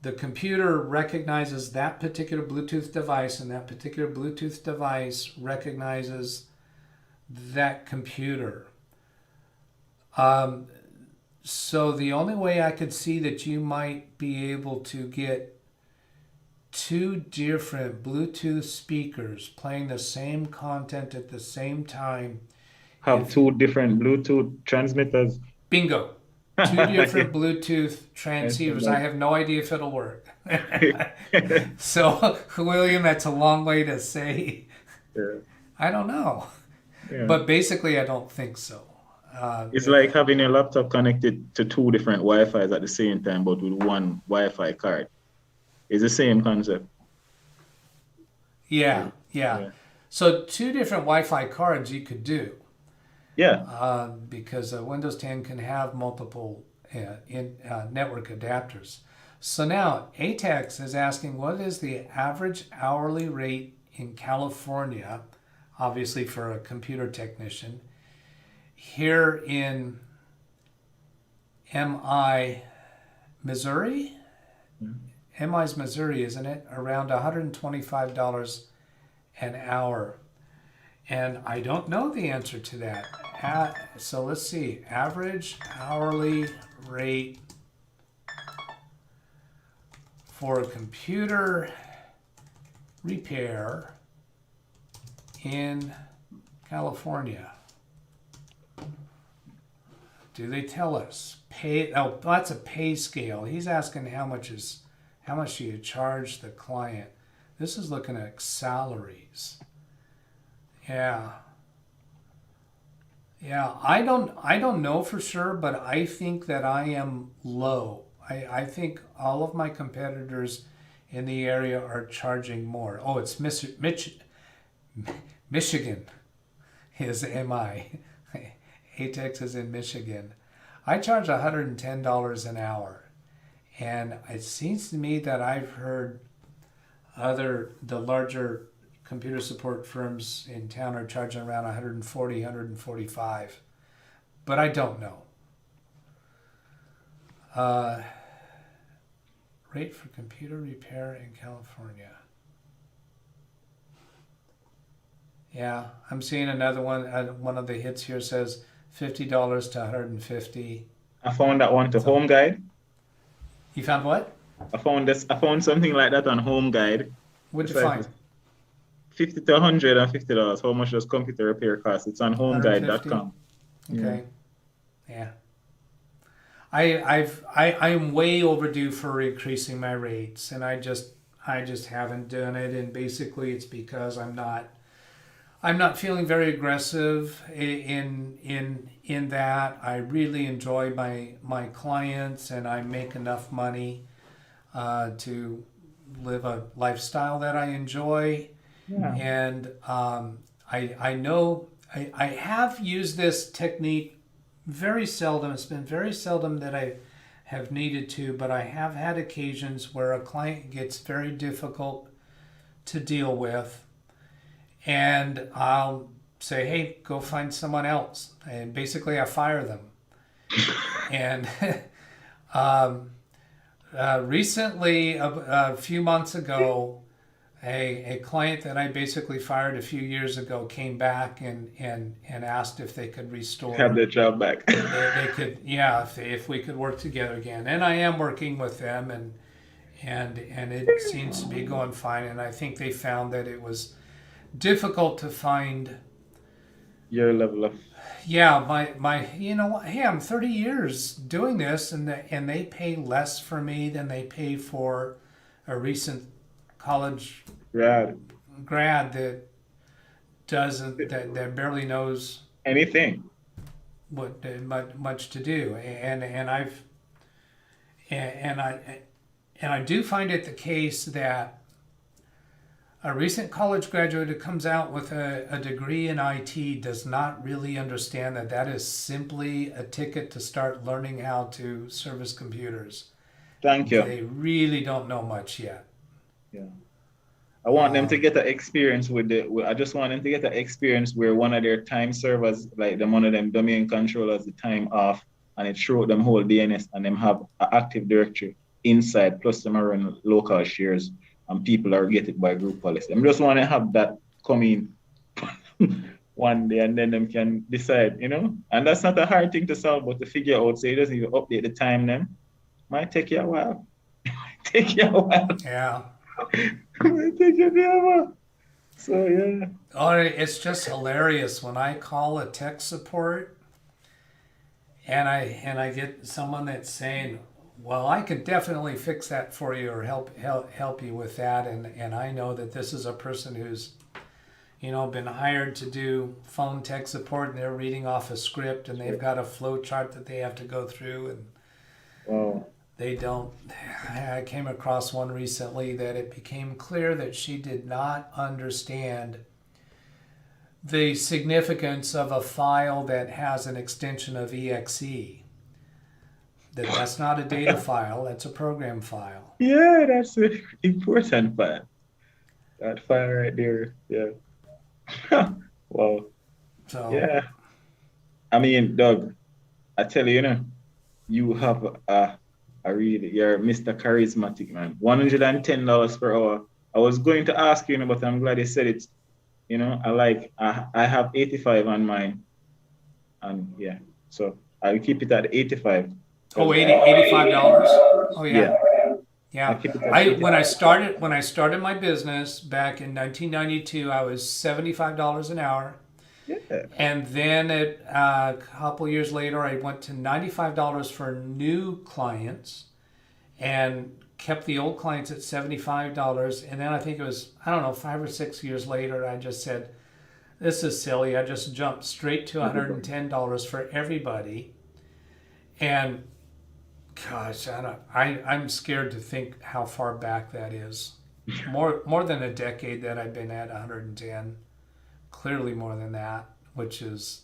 the computer recognizes that particular Bluetooth device, and that particular Bluetooth device recognizes that computer. So the only way I could see that you might be able to get 2 different Bluetooth speakers playing the same content at the same time. Have 2 different Bluetooth transmitters. Bingo. 2 different Bluetooth transceivers. I have no idea if it'll work. So, William, that's a long way to say. Yeah. I don't know. Yeah. But basically, I don't think so. It's like having your laptop connected to 2 different Wi-Fis at the same time, but with one Wi-Fi card. It's the same concept. Yeah. So 2 different Wi-Fi cards you could do. Yeah. Because Windows 10 can have multiple network adapters. So now ATEX is asking, what is the average hourly rate in California, obviously for a computer technician, here in MI, Missouri? MI's Missouri, isn't it? Around $125 an hour. And I don't know the answer to that. So let's see. Average hourly rate for a computer repair in California. Do they tell us? Oh, that's a pay scale. He's asking how much do you charge the client. This is looking at salaries. Yeah, I don't know for sure, but I think that I am low. I think all of my competitors in the area are charging more. Oh, it's Michigan is MI. ATEX is in Michigan. I charge $110 an hour. And it seems to me that I've heard the larger computer support firms in town are charging around 140, 145. But I don't know. Rate for computer repair in California. Yeah, I'm seeing another one. One of the hits here says $50 to $150. I found that one to Home Guide. You found what? I found something like that on Home Guide. What'd you find? $50 to $150. How much does computer repair cost? It's on homeguide.com. Okay. Yeah. I am way overdue for increasing my rates, and I just haven't done it, and basically it's because I'm not feeling very aggressive in that. I really enjoy my clients, and I make enough money to live a lifestyle that I enjoy. Yeah. And I know I have used this technique very seldom. It's been very seldom that I have needed to, but I have had occasions where a client gets very difficult to deal with, and I'll say, hey, go find someone else. And basically I fire them. And recently, a few months ago, a client that I basically fired a few years ago came back and asked if they could restore. Have their job back. They could, yeah, if we could work together again. And I am working with them, and it seems to be going fine. And I think they found that it was difficult to find Your level of yeah, my you know, hey, I'm 30 years doing this, and they pay less for me than they pay for a recent college grad. that that barely knows Anything. what much to do, and I do find it the case that a recent college graduate who comes out with a degree in IT does not really understand that that is simply a ticket to start learning how to service computers. Thank you. They really don't know much yet. Yeah. I want them to get an experience I just want them to get an experience where one of their time servers, like one of them domain controllers, the time off, and it showed them whole DNS, and them have an Active Directory inside, plus them are in local shares, and people are get it by group policy. I just want to have that come in one day, and then them can decide, And that's not a hard thing to solve, but to figure out, so you just need to update the time then. Might take you a while. Yeah. So yeah. Oh, it's just hilarious when I call a tech support and I get someone that's saying, well, I could definitely fix that for you or help you with that, and I know that this is a person who's been hired to do phone tech support, and they're reading off a script, and they've got a flow chart that they have to go through, and they don't. I came across one recently that it became clear that she did not understand the significance of a file that has an extension of exe. That's not a data file, that's a program file. Yeah, that's an important file. That file right there, yeah. Wow. So yeah. I mean, Doug, I tell you, you have you're Mr. Charismatic, man. $110 per hour. I was going to ask you, but I'm glad you said it. I have 85 on mine. And yeah, so I'll keep it at 85. Oh, $85? Oh yeah. Yeah. When I started my business back in 1992, I was $75 an hour. Yeah. And then a couple years later, I went to $95 for new clients and kept the old clients at $75. And then I think it was, 5 or 6 years later, I just said, this is silly. I just jumped straight to $110 for everybody. And gosh, I'm scared to think how far back that is. More than a decade that I've been at 110. Clearly more than that, which is,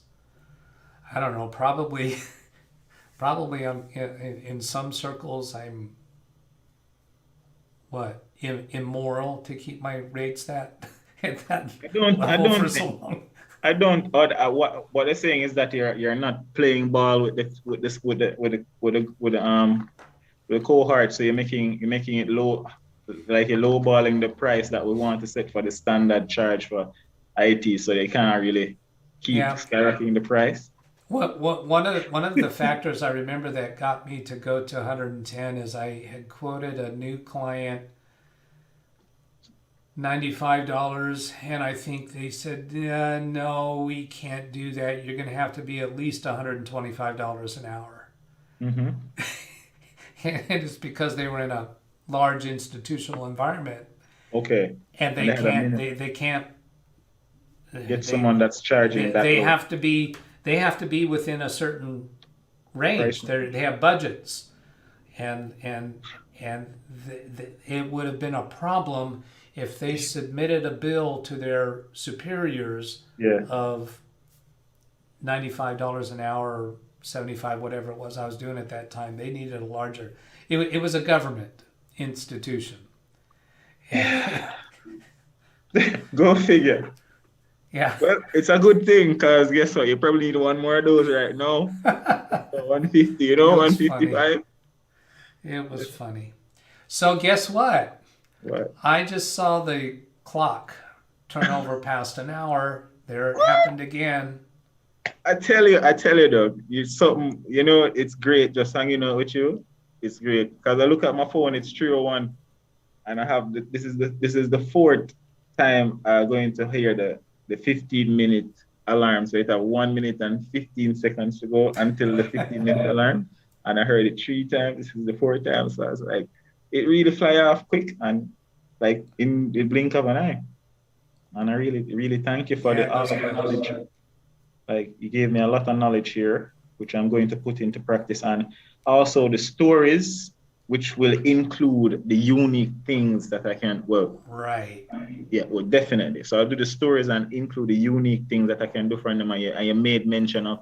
I don't know, probably I'm in some circles I'm immoral to keep my rates at that level for so long. I don't. What they're saying is that you're not playing ball with the cohort, so you're making it low, like you're low balling the price that we want to set for the standard charge for IT, so they can't really keep skyrocketing the price. One of the factors I remember that got me to go to 110 is I had quoted a new client $95, and I think they said, no, we can't do that. You're going to have to be at least $125 an hour. Mm-hmm. And it's because they were in a large institutional environment. Okay. And they can't get someone that's charging that. They have to be within a certain range. They have budgets, and and it would have been a problem if they submitted a bill to their superiors Yeah. of $95 an hour or 75, whatever it was I was doing at that time. They needed a larger. It was a government institution. Go figure. Yeah. Well, it's a good thing because guess what? You probably need one more of those right now. So 150, It was funny. 155. It was funny. So guess what? What? I just saw the clock turn over past an hour. There it happened again. I tell you, Doug, it's great just hanging out with you. It's great because I look at my phone, it's 3:01, and I have this is the fourth time I'm going to hear the 15-minute alarm. So it have 1 minute and 15 seconds to go until the 15-minute alarm, and I heard it 3 times. This is the fourth time, so I was like, it really fly off quick and like in the blink of an eye. And I really, really thank you for all of the knowledge. Like you gave me a lot of knowledge here, which I'm going to put into practice, and also the stories, which will include the unique things that I can. Well, right. Yeah, well, definitely. So I'll do the stories and include the unique things that I can do for them. I made mention of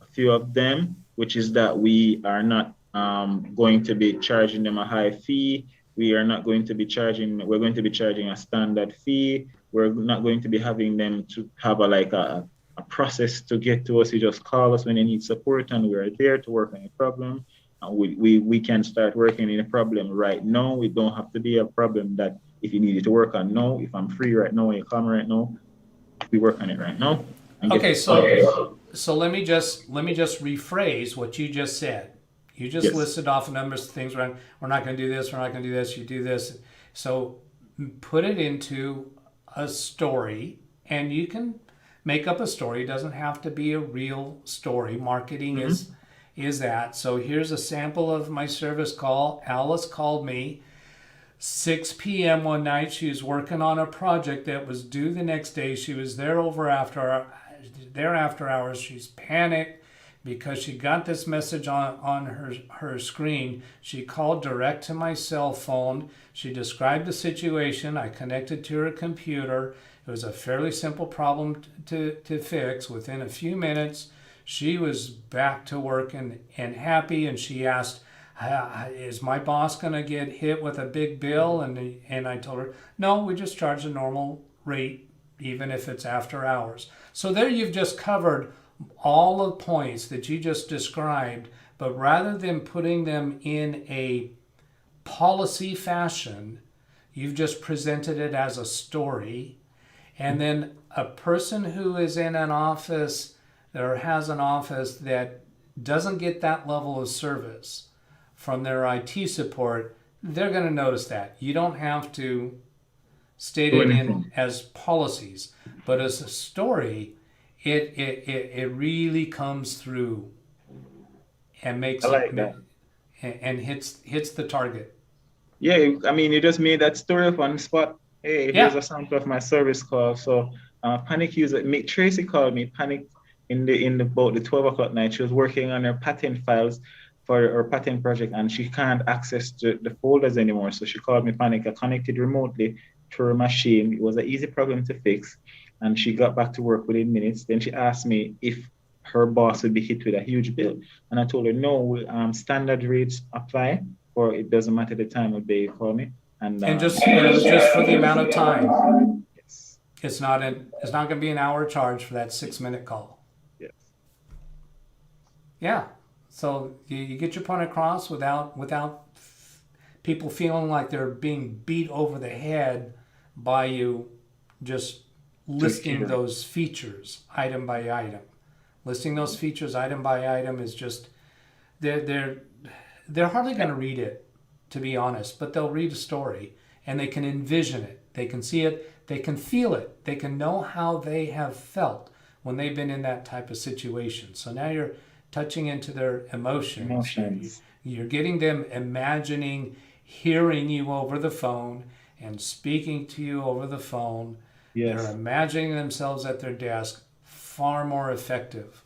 a few of them, which is that we are not going to be charging them a high fee. We are not going to be charging. We're going to be charging a standard fee. We're not going to be having them to have a process to get to us. You just call us when you need support, and we are there to work on your problem. And we can start working in a problem right now. We don't have to be a problem that if you need it to work on now. If I'm free right now, you call me right now. We work on it right now. Okay, so let me just rephrase what you just said. You just listed off numbers, things around. We're not going to do this. We're not going to do this. You do this. So put it into a story, and you can make up a story. It doesn't have to be a real story. Marketing is that. So here's a sample of my service call. Alice called me 6 p.m. one night. She was working on a project that was due the next day. She was there after hours. She's panicked because she got this message on her screen. She called direct to my cell phone. She described the situation. I connected to her computer. It was a fairly simple problem to fix. Within a few minutes, she was back to work and happy, and she asked, is my boss going to get hit with a big bill? And I told her, no, we just charge a normal rate, even if it's after hours. So there you've just covered all the points that you just described, but rather than putting them in a policy fashion, you've just presented it as a story. And then a person who is in an office or has an office that doesn't get that level of service from their IT support, they're going to notice that. You don't have to state it in as policies, but as a story, it really comes through and makes and hits the target. Yeah, I mean, you just made that story up on the spot. Hey, here's a sample of my service call. So Panic user, Tracy called me. Panic in about the 12 o'clock night. She was working on her patent files for her patent project, and she can't access the folders anymore. So she called me Panic. I connected remotely to her machine. It was an easy problem to fix, and she got back to work within minutes. Then she asked me if her boss would be hit with a huge bill, and I told her no. Standard rates apply, or it doesn't matter the time of day you call me. And it was just for the amount of time. Yes. It's not going to be an hour charge for that 6-minute call. Yes. Yeah. So you get your point across without people feeling like they're being beat over the head by you just listing those features item by item. Listing those features item by item is just they're hardly going to read it, to be honest, but they'll read a story and they can envision it. They can see it. They can feel it. They can know how they have felt when they've been in that type of situation. So now you're touching into their emotions. You're getting them imagining hearing you over the phone and speaking to you over the phone. Yes. They're imagining themselves at their desk. Far more effective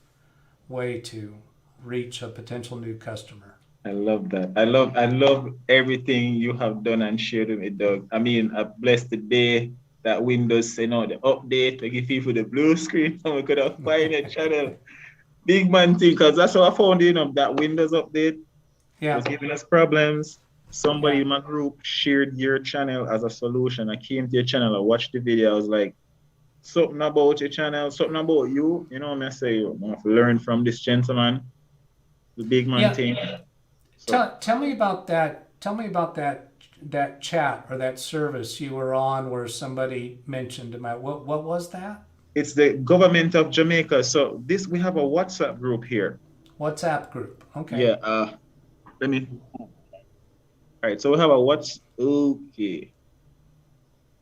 way to reach a potential new customer. I love that. I love everything you have done and shared with me, Doug. I mean, I blessed the day that Windows sent out the update to give people the blue screen so we could have find a channel. Big man thing, because that's how I found, that Windows update was Yeah, giving us problems. Somebody yeah. in my group shared your channel as a solution. I came to your channel, I watched the video, I was like, something about your channel, something about you. I say, I have to learn from this gentleman, the big man Yeah, thing. So tell me about that. Tell me about that chat or that service you were on where somebody mentioned about what was that? it's the government of Jamaica. So we have a WhatsApp group here. WhatsApp group. Okay. Yeah, let me all right. So we have a okay.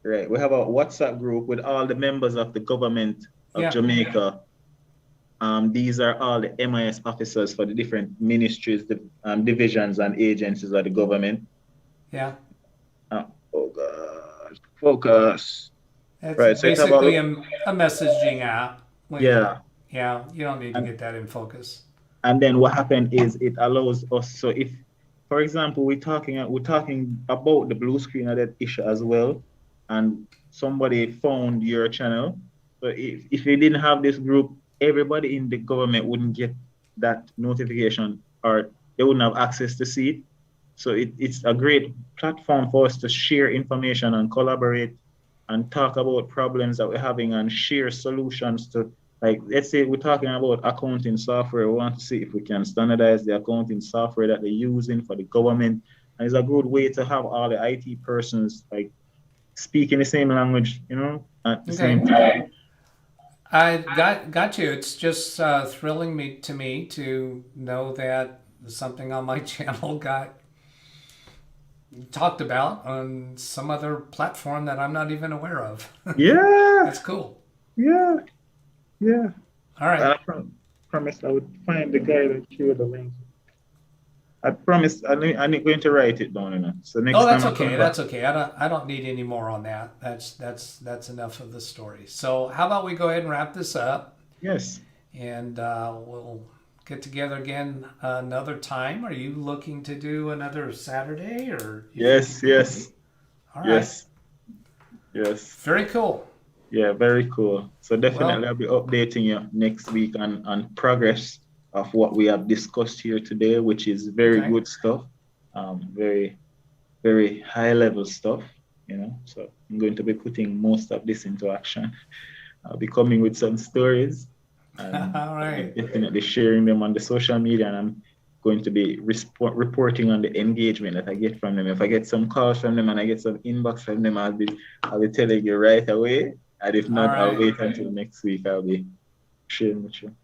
Right. We have a WhatsApp group with all the members of the government of Yeah. Jamaica. These are all the MIS officers for the different ministries, the divisions and agencies of the government. Yeah. Oh God, focus. It's Right. So it have all, basically a messaging app. yeah. Yeah. You don't need to And get that in focus. and then what happened is it allows us. So if, for example, we're talking about the blue screen of that issue as well, and somebody found your channel. So if you didn't have this group, everybody in the government wouldn't get that notification, or they wouldn't have access to see it. So it's a great platform for us to share information and collaborate and talk about problems that we're having and share solutions to, like, let's say we're talking about accounting software. We want to see if we can standardize the accounting software that they're using for the government. And it's a good way to have all the IT persons like speaking the same language, at the Okay. same time. I got you. It's just thrilling to me to know that something on my channel got talked about on some other platform that I'm not even aware of. Yeah, That's cool. yeah, yeah. All right. I promised I would find the guy that shared the link. I promised I'm going to write it down, So next Oh, time that's I come okay. back. That's okay. I don't need any more on that. That's enough of the story. So how about we go ahead and wrap this up, Yes. and we'll get together again another time. Are you looking to do another Saturday, or you think? Yes, yes, All right. yes, yes. Very cool. Yeah, very cool. So definitely Well, I'll be updating you next week on progress of what we have discussed here today, which is very okay. good stuff. Very, very high level stuff, So I'm going to be putting most of this into action. I'll be coming with some stories and All right. definitely sharing them on the social media. And I'm going to be reporting on the engagement that I get from them. If I get some calls from them and I get some inbox from them, I'll be telling you right away. And if All not, I'll right. wait until next week. I'll be sharing with you.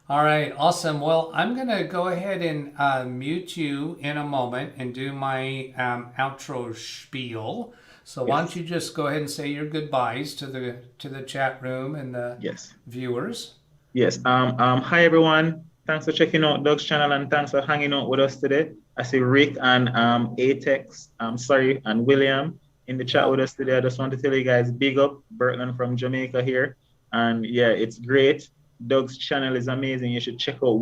All right, awesome. Well, I'm going to go ahead and mute you in a moment and do my outro spiel. So why don't Yes. you just go ahead and say your goodbyes to the chat room and the Yes. viewers. Yes. Hi everyone. Thanks for checking out Doug's channel and thanks for hanging out with us today. I see Rick and Atex, and William in the chat Yeah. with us today. I just want to tell you guys, big up Bertland from Jamaica here. And yeah, it's great. Doug's channel is amazing. You should check out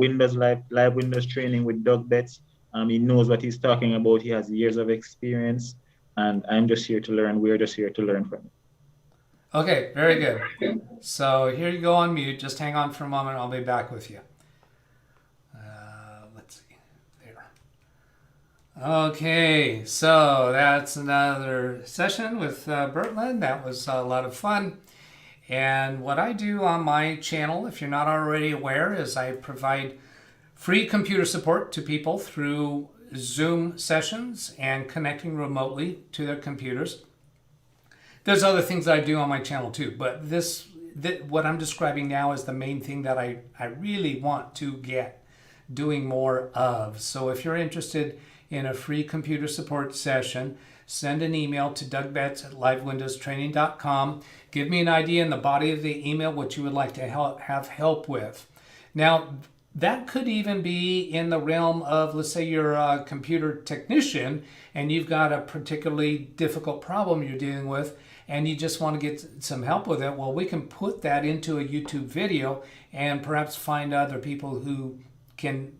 live Windows training with DougBetts. He knows what he's talking about. He has years of experience, and I'm just here to learn. We're just here to learn from him. Okay, very good. So here you go on mute. Just hang on for a moment. I'll be back with you. Let's see. There. Okay, so that's another session with Bertland. That was a lot of fun. And what I do on my channel, if you're not already aware, is I provide free computer support to people through Zoom sessions and connecting remotely to their computers. There's other things that I do on my channel too, but what I'm describing now is the main thing that I really want to get doing more of. So if you're interested in a free computer support session, send an email to DougBetts@LiveWindowsTraining.com. Give me an idea in the body of the email what you would like to have help with. Now, that could even be in the realm of, let's say you're a computer technician and you've got a particularly difficult problem you're dealing with and you just want to get some help with it. Well, we can put that into a YouTube video and perhaps find other people who can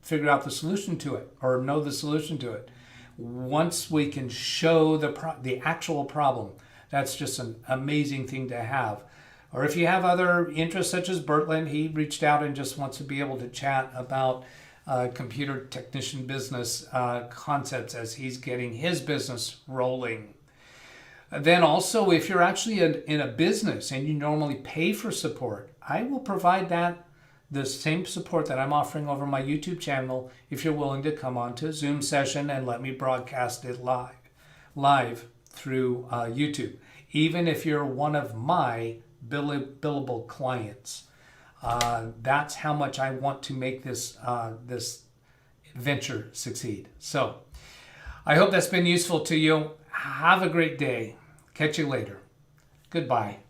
figure out the solution to it or know the solution to it. Once we can show the actual problem, that's just an amazing thing to have. Or if you have other interests such as Bertland, he reached out and just wants to be able to chat about computer technician business concepts as he's getting his business rolling. Then also, if you're actually in a business and you normally pay for support, I will provide the same support that I'm offering over my YouTube channel if you're willing to come on to a Zoom session and let me broadcast it live through YouTube. Even if you're one of my billable clients. That's how much I want to make this venture succeed. So I hope that's been useful to you. Have a great day. Catch you later. Goodbye.